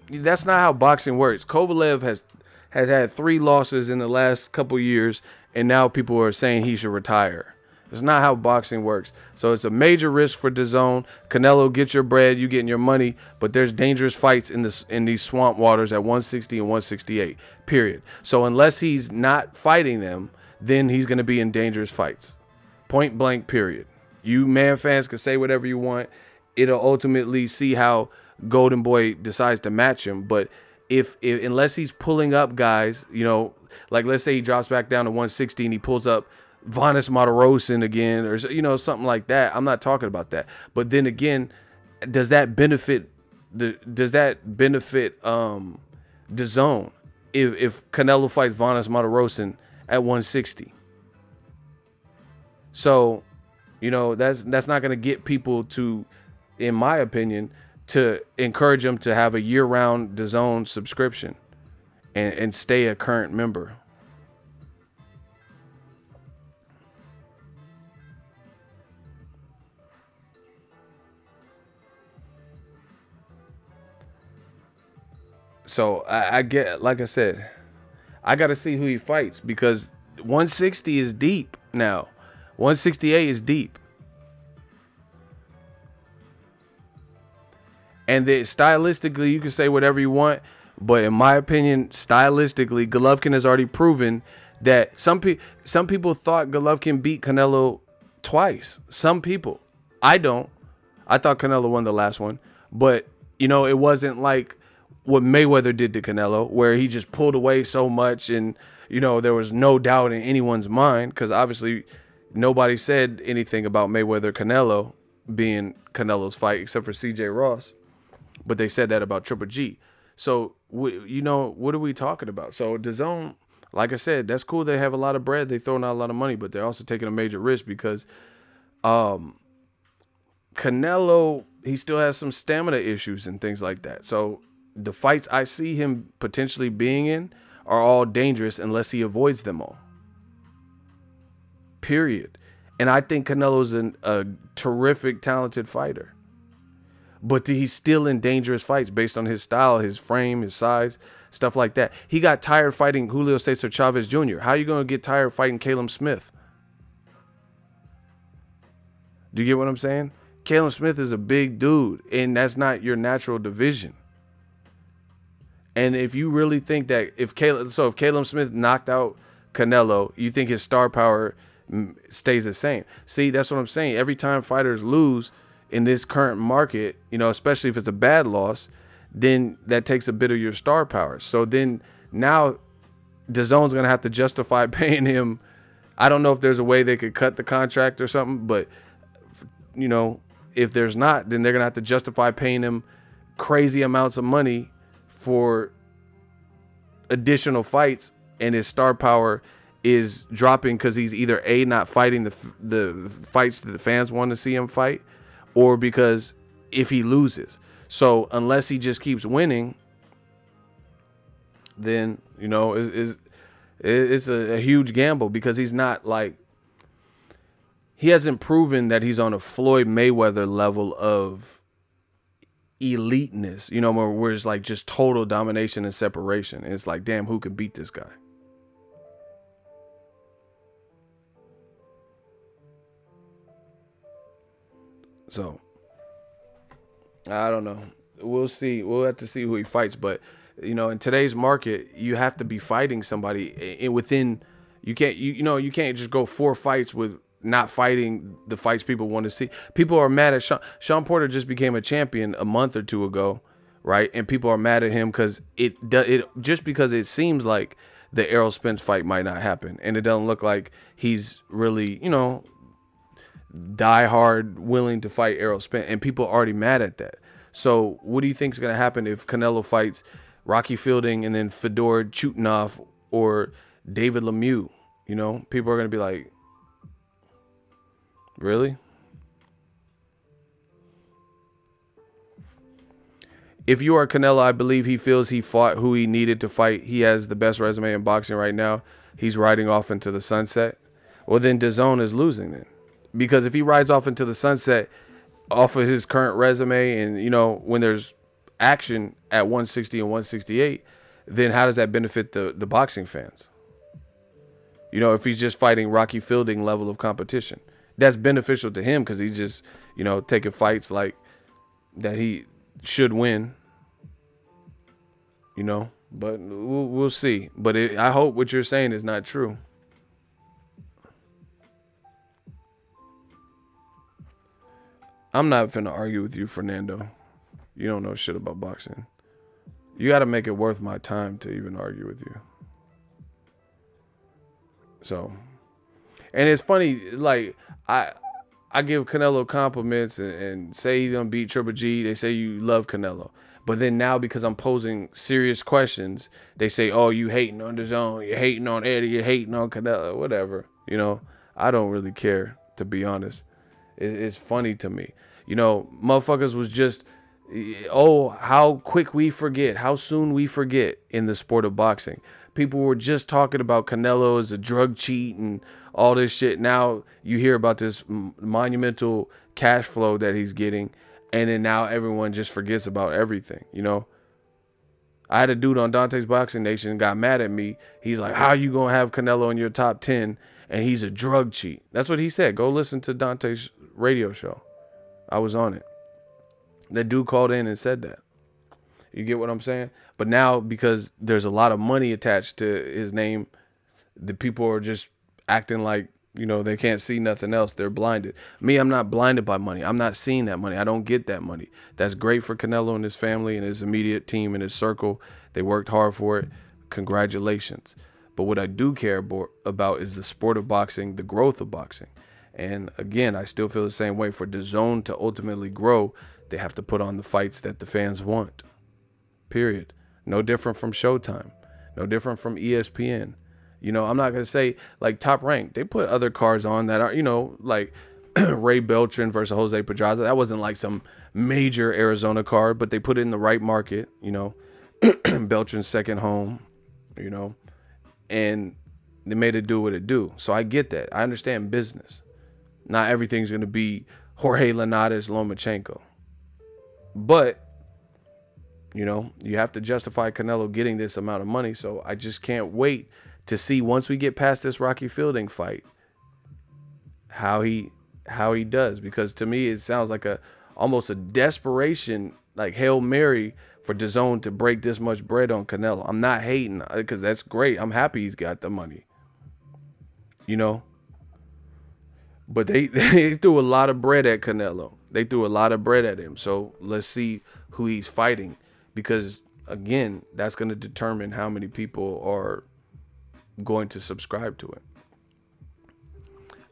That's not how boxing works. Kovalev has had 3 losses in the last couple years, and now people are saying he should retire. It's not how boxing works. So it's a major risk for DAZN. Canelo, get your bread, you getting your money, but there's dangerous fights in these swamp waters at 160 and 168. Period. So unless he's not fighting them, then he's going to be in dangerous fights. Point blank. Period. You man fans can say whatever you want. It'll ultimately see how Golden Boy decides to match him, but if unless he's pulling up guys, you know, like let's say he drops back down to 160 and he pulls up Vanes Martirosyan again, or you know, something like that. I'm not talking about that. But then again, does that benefit DAZN if Canelo fights Vanes Martirosyan at 160? So, you know, that's not going to get people to, in my opinion, to encourage them to have a year-round DAZN subscription and stay a current member. So I get, like I said, I got to see who he fights because 160 is deep now. 168 is deep. And then stylistically, you can say whatever you want, but in my opinion, stylistically, Golovkin has already proven that some people thought Golovkin beat Canelo twice. Some people. I don't. I thought Canelo won the last one, but you know, it wasn't like what Mayweather did to Canelo, where he just pulled away so much, and you know, there was no doubt in anyone's mind because obviously nobody said anything about Mayweather Canelo being Canelo's fight except for CJ Ross. But they said that about Triple G. So, you know, what are we talking about? So, DAZN, like I said, that's cool. They have a lot of bread. They're throwing out a lot of money, but they're also taking a major risk because Canelo, he still has some stamina issues and things like that. So, the fights I see him potentially being in are all dangerous unless he avoids them all. Period. And I think Canelo's a terrific, talented fighter. But he's still in dangerous fights based on his style, his frame, his size, stuff like that. He got tired fighting Julio Cesar Chavez Jr. How are you going to get tired fighting Caleb Smith? Do you get what I'm saying? Caleb Smith is a big dude, and that's not your natural division. And if you really think that if Caleb Smith knocked out Canelo, you think his star power stays the same? See, that's what I'm saying. Every time fighters lose in this current market, you know, especially if it's a bad loss, then that takes a bit of your star power. So then now DAZN's going to have to justify paying him. I don't know if there's a way they could cut the contract or something, but, you know, if there's not, then they're going to have to justify paying him crazy amounts of money for additional fights, and his star power is dropping because he's either A, not fighting the fights that the fans want to see him fight, or because if he loses. So unless he just keeps winning, then, you know, it's a huge gamble because he's not like, he hasn't proven that he's on a Floyd Mayweather level of eliteness, you know, where it's like just total domination and separation. And it's like, damn, who can beat this guy? So I don't know. We'll see. We'll have to see who he fights. But, you know, in today's market, you have to be fighting somebody within You can't, you can't just go 4 fights with not fighting the fights people want to see. People are mad at Sean Porter just became a champion a month or 2 ago, right? And people are mad at him because it just because it seems like the Errol Spence fight might not happen, and it doesn't look like he's really, die hard willing to fight Errol Spence, and people are already mad at that. So what do you think is going to happen if Canelo fights Rocky Fielding and then Fedor Chutinov or David Lemieux? People are going to be like, really? If you are Canelo, I believe he feels he fought who he needed to fight. He has the best resume in boxing right now. He's riding off into the sunset. Well, then DAZN is losing then. Because if he rides off into the sunset off of his current resume and, when there's action at 160 and 168, then how does that benefit the boxing fans? If he's just fighting Rocky Fielding level of competition, that's beneficial to him because he's just, taking fights like that he should win, but we'll see. But I hope what you're saying is not true. I'm not finna argue with you, Fernando. You don't know shit about boxing. You got to make it worth my time to even argue with you. So, and it's funny, like, I give Canelo compliments and say he's gonna beat Triple G. They say you love Canelo. But then now, because I'm posing serious questions, they say, oh, you hating on DAZN, you're hating on Eddie, you're hating on Canelo, whatever. I don't really care, to be honest. It's funny to me. Motherfuckers was just, oh, how quick we forget, how soon we forget in the sport of boxing. People were just talking about Canelo as a drug cheat and all this shit. Now you hear about this monumental cash flow that he's getting, and then now everyone just forgets about everything. I had a dude on Dante's Boxing Nation got mad at me. He's like, how you gonna have Canelo in your top 10 and he's a drug cheat? That's what he said. Go listen to Dante's radio show. I was on it. That dude called in and said that. You get what I'm saying? But now, because there's a lot of money attached to his name, the people are just acting like, they can't see nothing else. They're blinded. Me, I'm not blinded by money. I'm not seeing that money. I don't get that money. That's great for Canelo and his family and his immediate team and his circle. They worked hard for it. Congratulations. But what I do care about is the sport of boxing, the growth of boxing. And again, I still feel the same way. For DAZN to ultimately grow, they have to put on the fights that the fans want. Period. No different from Showtime. No different from ESPN. I'm not going to say like Top Rank. They put other cards on that are, like Ray Beltran versus Jose Pedraza. That wasn't like some major Arizona card, but they put it in the right market, Beltran's second home, and they made it do what it do. So I get that. I understand business. Not everything's going to be Jorge Linares, Lomachenko. But, you have to justify Canelo getting this amount of money. So I just can't wait to see, once we get past this Rocky Fielding fight, how he does. Because to me, it sounds like almost a desperation, like Hail Mary for DAZN to break this much bread on Canelo. I'm not hating, because that's great. I'm happy he's got the money. But they threw a lot of bread at Canelo. They threw a lot of bread at him. So let's see who he's fighting. Because, again, that's going to determine how many people are going to subscribe to it.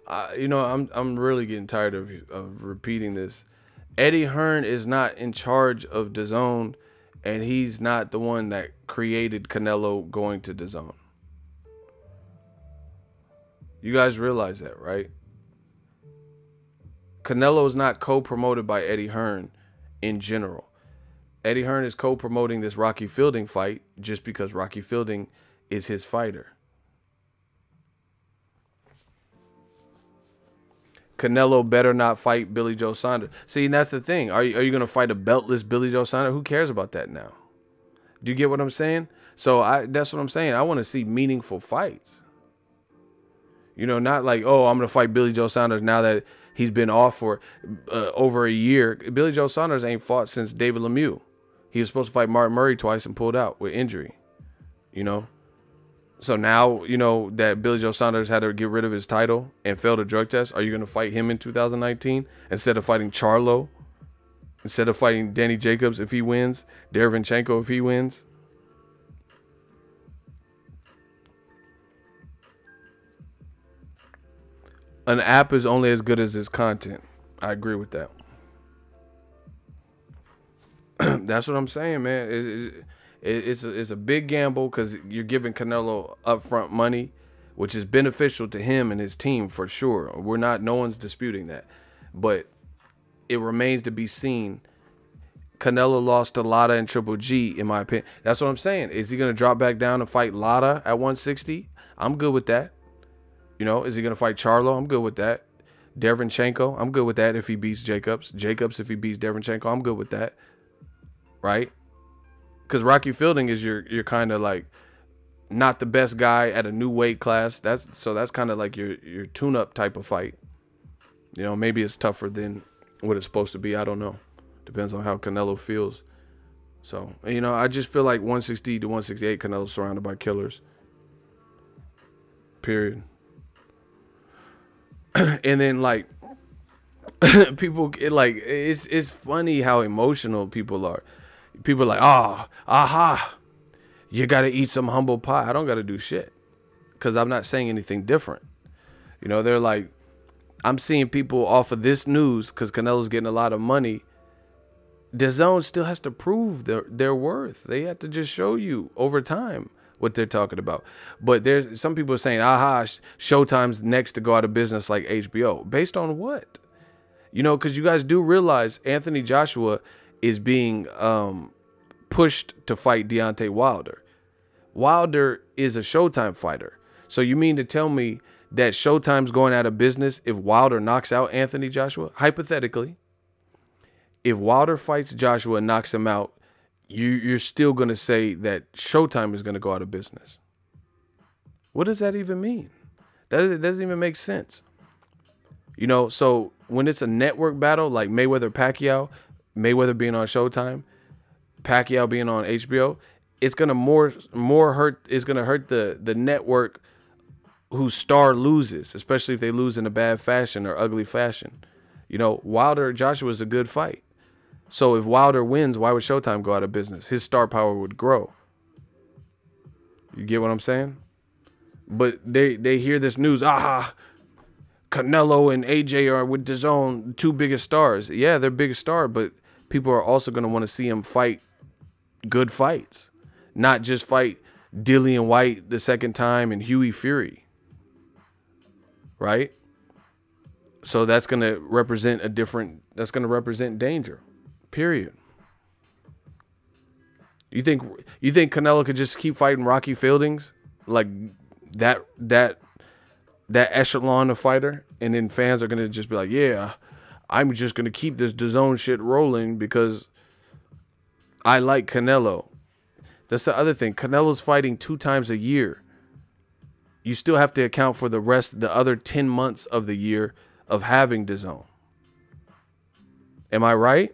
I'm really getting tired of repeating this. Eddie Hearn is not in charge of DAZN, and he's not the one that created Canelo going to DAZN. You guys realize that, right? Canelo is not co-promoted by Eddie Hearn in general. Eddie Hearn is co-promoting this Rocky Fielding fight just because Rocky Fielding is his fighter. Canelo better not fight Billy Joe Saunders. See, and that's the thing. Are you going to fight a beltless Billy Joe Saunders? Who cares about that now? Do you get what I'm saying? So that's what I'm saying. I want to see meaningful fights. Not like, oh, I'm going to fight Billy Joe Saunders now that he's been off for over a year. Billy Joe Saunders ain't fought since David Lemieux. He was supposed to fight Martin Murray twice and pulled out with injury. So now, you know, that Billy Joe Saunders had to get rid of his title and failed a drug test. Are you going to fight him in 2019 instead of fighting Charlo? Instead of fighting Danny Jacobs if he wins? Derevyanchenko if he wins? An app is only as good as its content. I agree with that. That's what I'm saying, man. It's a big gamble because you're giving Canelo upfront money, which is beneficial to him and his team for sure. No one's disputing that. But it remains to be seen. Canelo lost to Lara and Triple G, in my opinion. That's what I'm saying. Is he going to drop back down and fight Lara at 160? I'm good with that. You know, is he going to fight Charlo? I'm good with that. Derevyanchenko, I'm good with that if he beats Jacobs. Jacobs, if he beats Derevyanchenko, I'm good with that. Right? Because Rocky Fielding is your kind of like not the best guy at a new weight class. That's kind of like your tune-up type of fight. You know, maybe it's tougher than what it's supposed to be. I don't know. Depends on how Canelo feels. So, you know, I just feel like 160 to 168, Canelo's surrounded by killers. Period. And then like people it's funny how emotional people are. People are like, oh, aha, you got to eat some humble pie. I don't got to do shit because I'm not saying anything different. You know, they're like, I'm seeing people off of this news because Canelo's getting a lot of money. DAZN still has to prove their worth. They have to just show you over time what they're talking about. But there's some people are saying, aha, Showtime's next to go out of business like HBO. Based on what? You know, because you guys do realize Anthony Joshua is being pushed to fight Deontay Wilder. Wilder is a Showtime fighter. So you mean to tell me that Showtime's going out of business if Wilder knocks out Anthony Joshua? Hypothetically, if Wilder fights Joshua and knocks him out, you're still going to say that Showtime is going to go out of business. What does that even mean? That doesn't even make sense. You know, so when it's a network battle like Mayweather-Pacquiao, Mayweather being on Showtime, Pacquiao being on HBO, it's gonna more hurt. It's gonna hurt the network whose star loses, especially if they lose in a bad fashion or ugly fashion. You know, Wilder Joshua is a good fight. So if Wilder wins, why would Showtime go out of business? His star power would grow. You get what I'm saying? But they hear this news, Canelo and AJ are with DAZN, two biggest stars. Yeah, they're biggest star, but people are also going to want to see him fight good fights, not just fight Dillian White the second time and Huey Fury. Right? So that's going to represent that's going to represent danger. Period. You think Canelo could just keep fighting Rocky Fieldings like that echelon of fighter, and then fans are gonna just be like, yeah, I'm just gonna keep this DAZN shit rolling because I like Canelo. That's the other thing. Canelo's fighting 2 times a year. You still have to account for the other 10 months of the year of having DAZN. Am I right?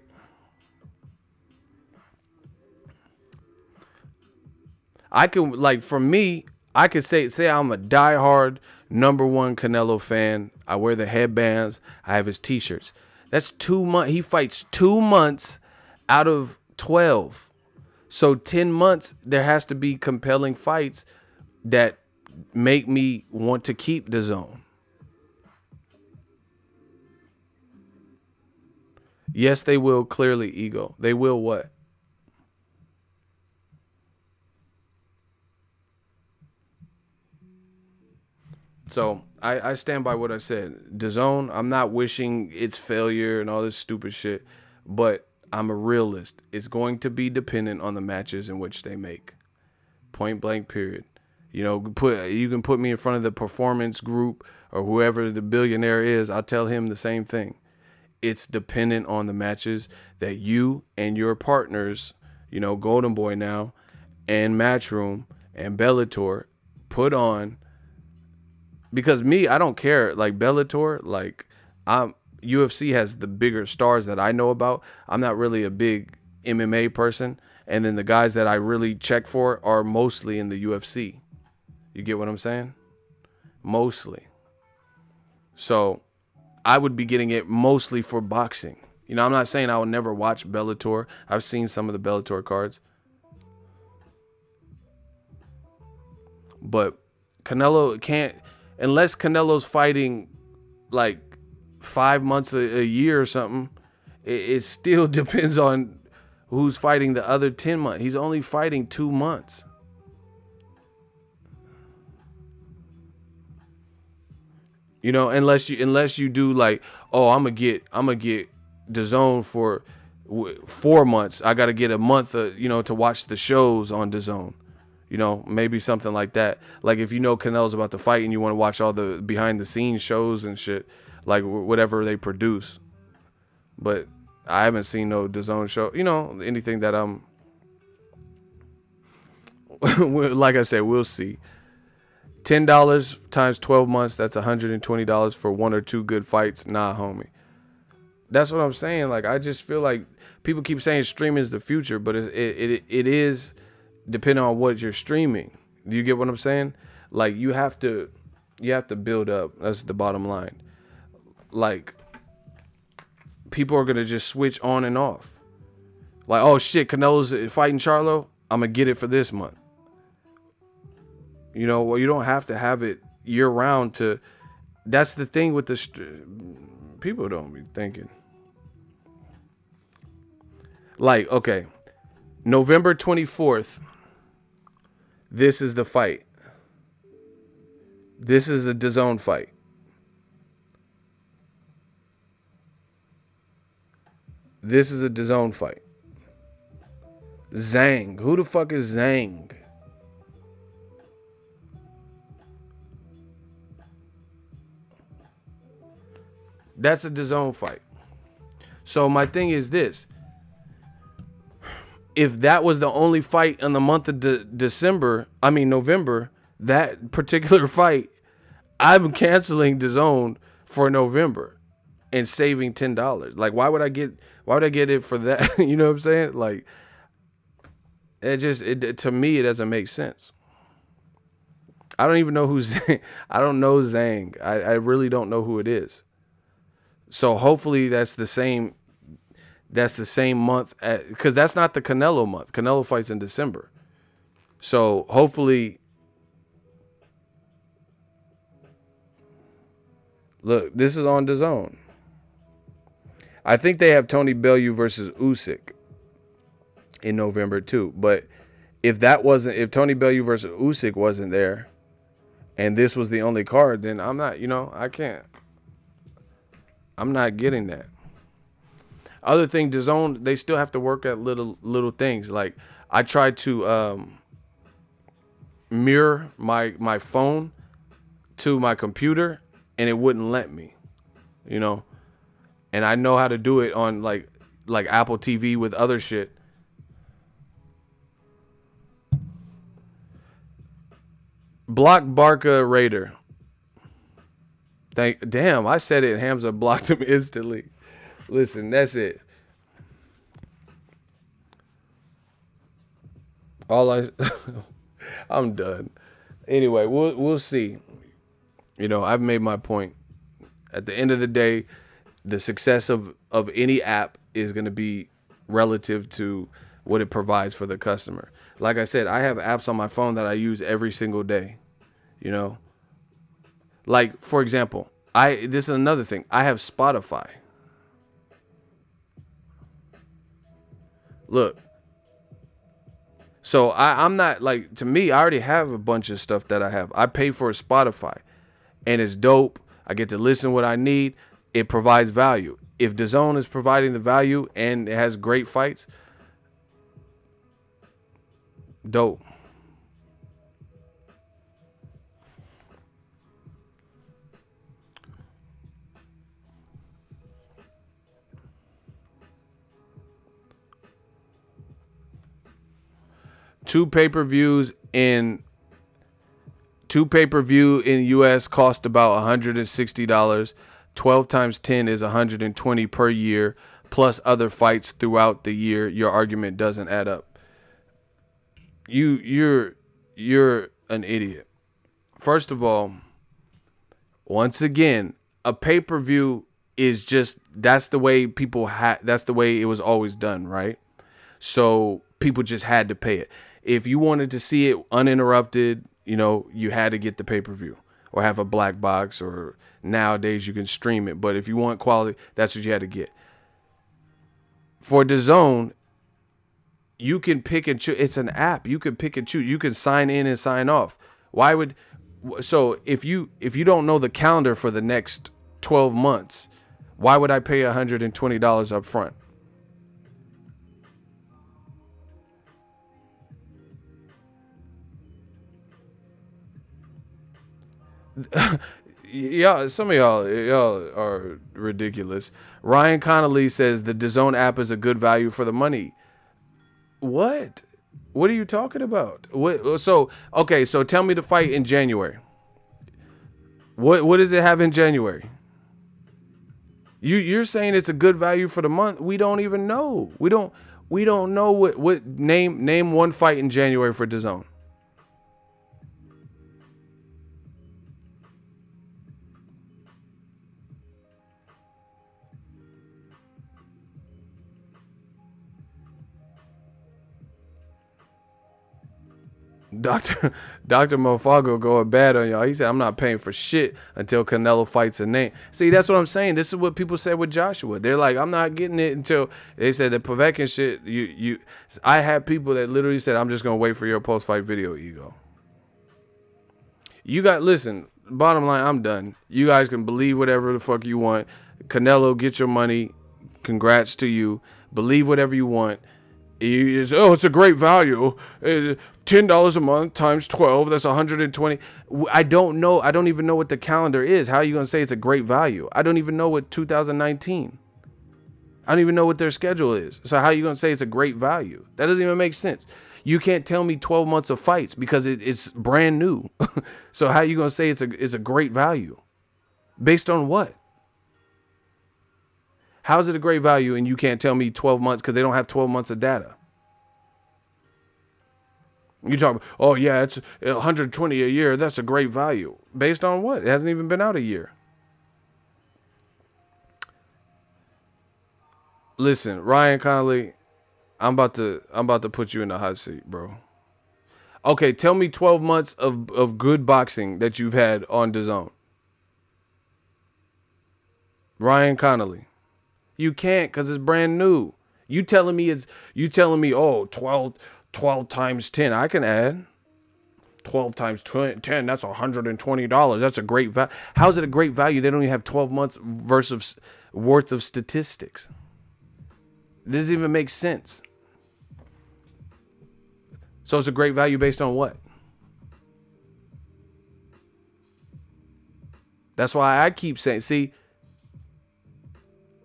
I can, like, for me, I could say I'm a diehard #1 Canelo fan. I wear the headbands. I have his t-shirts. That's 2 months. He fights 2 months out of 12. So 10 months, there has to be compelling fights that make me want to keep DAZN. Yes, they will clearly ego. They will what? So I stand by what I said. DAZN, I'm not wishing its failure and all this stupid shit, but I'm a realist. It's going to be dependent on the matches in which they make. Point blank, period. You know, you can put me in front of the performance group or whoever the billionaire is. I'll tell him the same thing. It's dependent on the matches that you and your partners, you know, Golden Boy now and Matchroom and Bellator put on. Because me, I don't care. Like Bellator, like UFC has the bigger stars that I know about. I'm not really a big MMA person. And then the guys that I really check for are mostly in the UFC. You get what I'm saying? Mostly. So I would be getting it mostly for boxing. You know, I'm not saying I would never watch Bellator. I've seen some of the Bellator cards. But Canelo can't, unless Canelo's fighting like 5 months a year or something, it still depends on who's fighting the other 10 months. He's only fighting 2 months. You know, unless you do like, oh, I'm gonna get DAZN for 4 months. I got to get a month, you know, to watch the shows on DAZN. You know, maybe something like that. Like if you know Canelo's about to fight and you want to watch all the behind the scenes shows and shit, like whatever they produce. But I haven't seen no DAZN show. You know, anything that I'm. Like I said, we'll see. $10 times 12 months, that's $120 for 1 or 2 good fights. Nah, homie. That's what I'm saying. Like, I just feel like people keep saying streaming is the future, but it is depending on what you're streaming. Do you get what I'm saying? Like, you have to build up. That's the bottom line. Like, people are gonna just switch on and off. Like, oh shit, Canelo's fighting Charlo, I'm gonna get it for this month. You know, well, you don't have to have it year round to. That's the thing with people don't be thinking. Like, okay, November 24th, this is the fight. This is the DAZN fight. This is a DAZN fight. Zhang. Who the fuck is Zhang? That's a DAZN fight. So my thing is this. If that was the only fight in the month of November, that particular fight, I'm canceling DAZN for November and saving $10. Like, why would I get it for that? You know what I'm saying? Like, to me, it doesn't make sense. I don't even know who's, I don't know Zhang. I really don't know who it is. So hopefully that's the same month, because that's not the Canelo month. Canelo fights in December. So hopefully, look, this is on DAZN. I think they have Tony Bellew versus Usyk in November too. But if Tony Bellew versus Usyk wasn't there, and this was the only card, then I'm not, I'm not getting that. Other thing, DAZN, they still have to work at little things. Like, I tried to mirror my phone to my computer, and it wouldn't let me, And I know how to do it on like Apple TV with other shit. Block Barca Raider. Damn, I said it and Hamza blocked him instantly. Listen, that's it. I'm done. Anyway, we'll see. I've made my point. At the end of the day, the success of any app is going to be relative to what it provides for the customer. Like I said, I have apps on my phone that I use every single day. Like, for example, this is another thing. I have Spotify. Look. So I'm not, like, to me, I already have a bunch of stuff that I have. I pay for Spotify, and it's dope. I get to listen to what I need. It provides value. If DAZN is providing the value and it has great fights, dope. Two pay-per-view in US cost about $160. 12 times 10 is $120 per year, plus other fights throughout the year. Your argument doesn't add up. You're an idiot. First of all, once again, a pay-per-view is just, that's the way that's the way it was always done, right? So people just had to pay it. If you wanted to see it uninterrupted, you know, you had to get the pay-per-view or have a black box, or nowadays you can stream it. But if you want quality, that's what you had to get. For DAZN, you can pick and choose. It's an app. You can pick and choose. You can sign in and sign off. Why would, so if you don't know the calendar for the next 12 months, why would I pay $120 up front? Yeah, some of y'all are ridiculous. Ryan Connolly says the DAZN app is a good value for the money. What? What are you talking about? What? So okay, so tell me the fight in January. What does it have in January? You're saying it's a good value for the month. We don't even know. We don't know what name one fight in January for DAZN. Dr. Mofago going bad on y'all. He said, I'm not paying for shit until Canelo fights a name. See, that's what I'm saying. This is what people said with Joshua. They're like, I'm not getting it until, they said the Povetkin shit, I had people that literally said, I'm just going to wait for your post-fight video, Ego. Listen, bottom line, I'm done. You guys can believe whatever the fuck you want. Canelo, get your money. Congrats to you. Believe whatever you want. It's a great value. $10 a month times 12, that's 120. I don't know. I don't even know what the calendar is. How are you going to say it's a great value? I don't even know what 2019. I don't even know what their schedule is. So how are you going to say it's a great value? That doesn't even make sense. You can't tell me 12 months of fights because it's brand new. So how are you going to say it's a great value? Based on what? How is it a great value and you can't tell me 12 months because they don't have 12 months of data? You talk about, oh yeah, it's 120 a year. That's a great value. Based on what? It hasn't even been out a year. Listen, Ryan Connolly, I'm about to put you in the hot seat, bro. Okay, tell me 12 months of good boxing that you've had on DAZN. Ryan Connolly. You can't because it's brand new. You telling me, oh, 12 times 10. I can add 12 times 10. That's $120. That's a great value. How is it a great value? They don't even have 12 months worth of statistics. It doesn't even make sense. So it's a great value based on what? That's why I keep saying, see,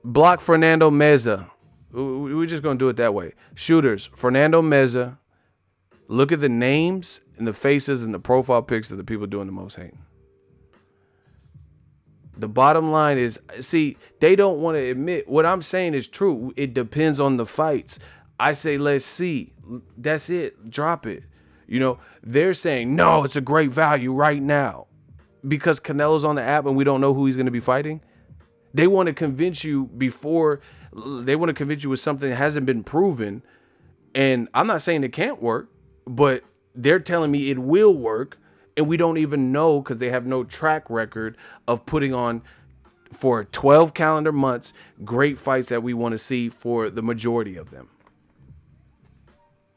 block Fernando Meza. We're just going to do it that way. Shooters, Fernando Meza. Look at the names and the faces and the profile pics of the people doing the most hating. The bottom line is, see, they don't want to admit what I'm saying is true. It depends on the fights. I say, let's see. That's it. Drop it. You know, they're saying, no, it's a great value right now because Canelo's on the app and we don't know who he's going to be fighting. They want to convince you they want to convince you with something that hasn't been proven. And I'm not saying it can't work, but they're telling me it will work. And we don't even know because they have no track record of putting on for 12 calendar months great fights that we want to see for the majority of them.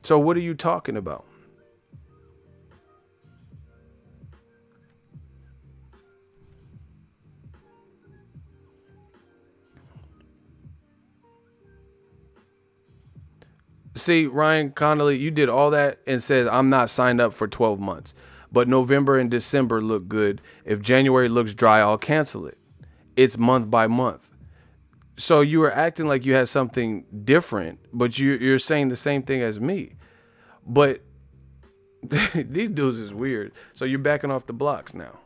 So what are you talking about? See, Ryan Connolly, you did all that and said, I'm not signed up for 12 months. But November and December look good. If January looks dry, I'll cancel it. It's month by month. So you were acting like you had something different, but you're saying the same thing as me. But these dudes is weird. So you're backing off the blocks now.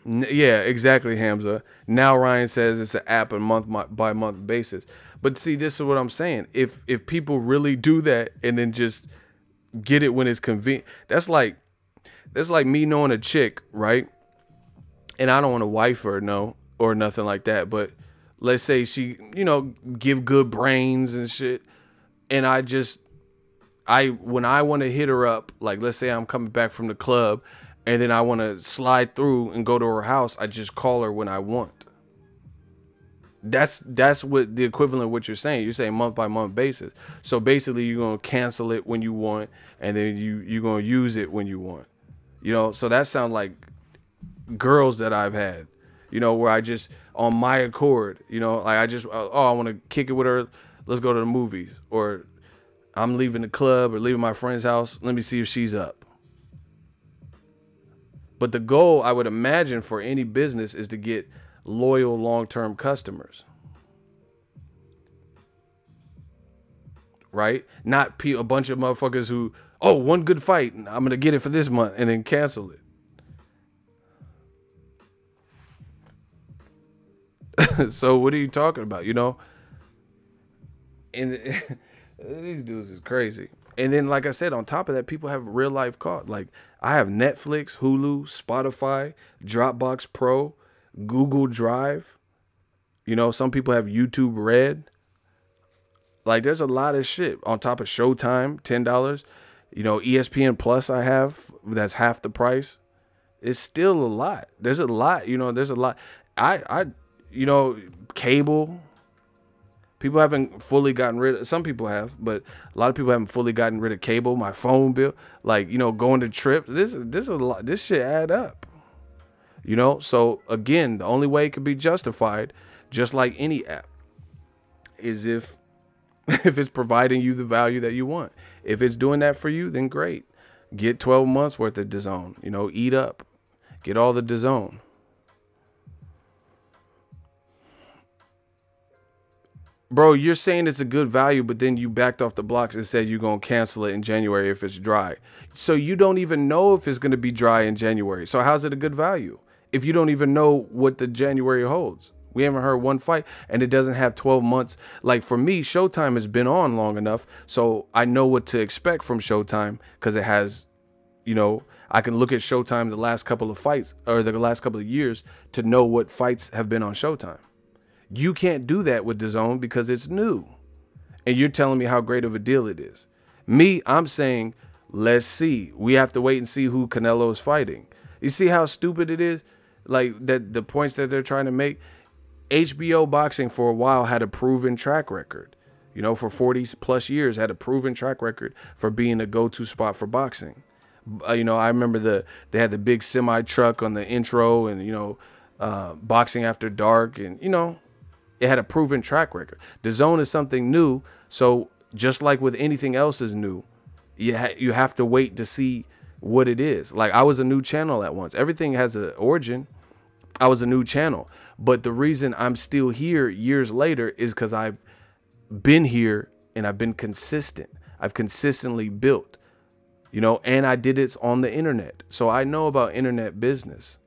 Yeah, exactly, Hamza. Now Ryan says it's an app on month by month basis. But see, this is what I'm saying. If people really do that and then just get it when it's convenient. That's like me knowing a chick, right? And I don't want to wife her, no, or nothing like that. But let's say she, give good brains and shit. And when I want to hit her up, like let's say I'm coming back from the club and then I want to slide through and go to her house, I just call her when I want. That's what the equivalent of what you're saying. You're saying month by month basis. So basically you're going to cancel it when you want, and then you're going to use it when you want. So that sounds like girls that I've had, where I just on my accord, like I want to kick it with her. Let's go to the movies, or I'm leaving the club or leaving my friend's house. Let me see if she's up. But the goal, I would imagine, for any business is to get loyal long-term customers, right? Not a bunch of motherfuckers who, one good fight, I'm gonna get it for this month and then cancel it. So what are you talking about? And these dudes is crazy. And then, like I said, on top of that, people have real life cost. Like I have Netflix, Hulu, Spotify, Dropbox Pro, Google Drive. Some people have YouTube Red. Like there's a lot of shit on top of Showtime, $10. ESPN Plus I have, that's half the price. It's still a lot. There's a lot, there's a lot. Cable. People haven't fully gotten rid of, some people have, but a lot of people haven't fully gotten rid of cable. My phone bill, like, going to trips. This a lot. This shit add up. So again, the only way it could be justified, just like any app, is if it's providing you the value that you want. If it's doing that for you, then great. Get 12 months worth of DAZN. Eat up. Get all the DAZN. Bro, you're saying it's a good value, but then you backed off the blocks and said you're going to cancel it in January if it's dry. So you don't even know if it's going to be dry in January. So how's it a good value if you don't even know what the January holds? We haven't heard one fight, and it doesn't have 12 months. Like for me, Showtime has been on long enough, so I know what to expect from Showtime because it has, I can look at Showtime the last couple of fights or the last couple of years to know what fights have been on Showtime. You can't do that with DAZN because it's new. And you're telling me how great of a deal it is. Me, I'm saying, let's see. We have to wait and see who Canelo is fighting. You see how stupid it is? Like that the points that they're trying to make. HBO boxing for a while had a proven track record. For 40 plus years had a proven track record for being a go-to spot for boxing. I remember they had the big semi truck on the intro and, Boxing After Dark and, it had a proven track record. DAZN is something new. So just like with anything else is new, you have to wait to see what it is. Like I was a new channel at once. Everything has an origin. I was a new channel. But the reason I'm still here years later is because I've been here and I've been consistent. I've consistently built, and I did it on the internet. So I know about internet business.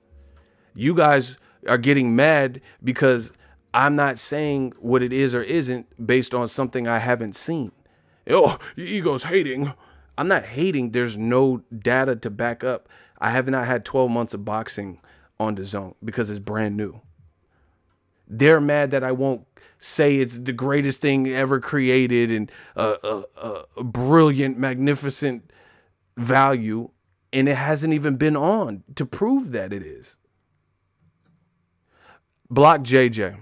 You guys are getting mad because I'm not saying what it is or isn't based on something I haven't seen. Your ego's hating. I'm not hating. There's no data to back up. I have not had 12 months of boxing on DAZN because it's brand new. They're mad that I won't say it's the greatest thing ever created and a brilliant, magnificent value, and it hasn't even been on to prove that it is. Block JJ.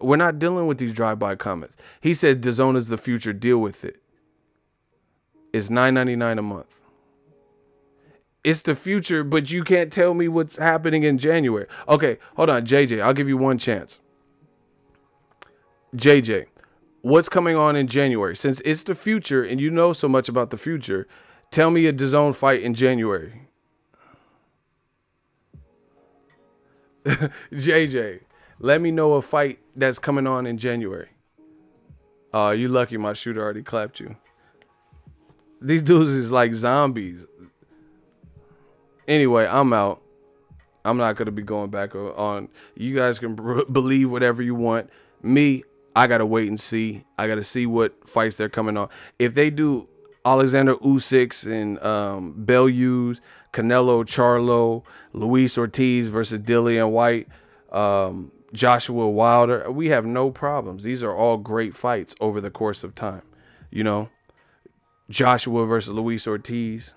We're not dealing with these drive-by comments. He says DAZN is the future. Deal with it. It's $9.99 a month. It's the future, but you can't tell me what's happening in January. Okay, hold on, JJ. I'll give you one chance. JJ, what's coming on in January? Since it's the future and you know so much about the future, tell me a DAZN fight in January. JJ, let me know a fight that's coming on in January. Oh, you lucky my shooter already clapped you. These dudes is like zombies. Anyway, I'm out. I'm not going to be going back on. You guys can believe whatever you want. Me, I got to wait and see. I got to see what fights they're coming on. If they do Alexander Usyk and Bellews, Canelo, Charlo, Luis Ortiz versus Dillian White, Joshua Wilder. We have no problems. These are all great fights over the course of time. You know, Joshua versus Luis Ortiz.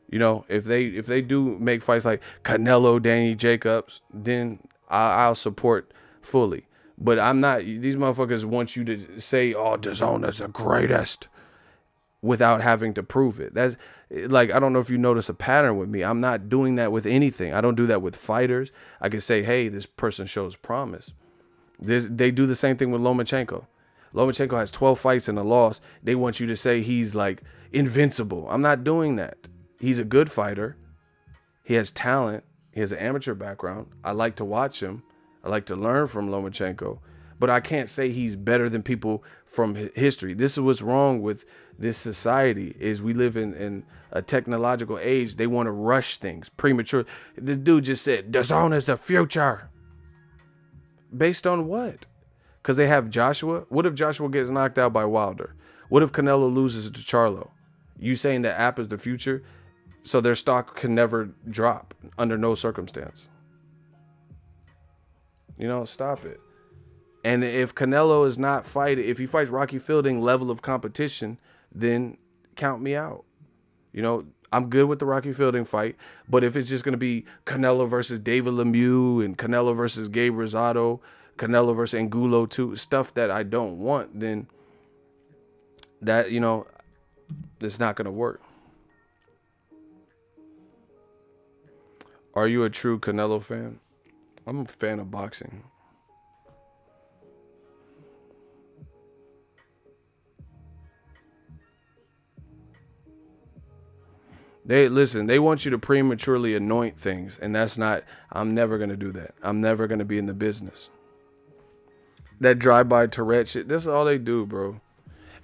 You know, if they do make fights like Canelo, Danny Jacobs, then I'll support fully. But I'm not. These motherfuckers want you to say, "Oh, DAZN is the greatest," without having to prove it. That's like, I don't know if you notice a pattern with me. I'm not doing that with anything. I don't do that with fighters. I can say, "Hey, this person shows promise." They do the same thing with Lomachenko. Lomachenko has 12 fights and a loss. They want you to say he's like invincible. I'm not doing that. He's a good fighter. He has talent. He has an amateur background. I like to watch him. I like to learn from Lomachenko. But I can't say he's better than people from history. This is what's wrong with this society, is we live in a technological age. They want to rush things premature. This dude just said, DAZN is the future. Based on what? Because they have Joshua. What if Joshua gets knocked out by Wilder? What if Canelo loses to Charlo? You saying that app is the future? So their stock can never drop under no circumstance. You know, stop it. And if Canelo is not fighting, if he fights Rocky Fielding level of competition, then count me out. You know, I'm good with the Rocky Fielding fight, but if it's just going to be Canelo versus David Lemieux and Canelo versus Gabe Rosado, Canelo versus Angulo too, stuff that I don't want, then that, you know, it's not going to work. Are you a true Canelo fan? I'm a fan of boxing. They want you to prematurely anoint things, and that's not, I'm never going to do that. I'm never going to be in the business. That drive-by Tourette shit, that's all they do, bro.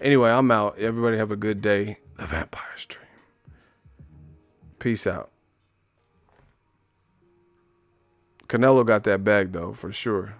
Anyway, I'm out. Everybody have a good day. The Vampire Stream. Peace out. Canelo got that bag, though, for sure.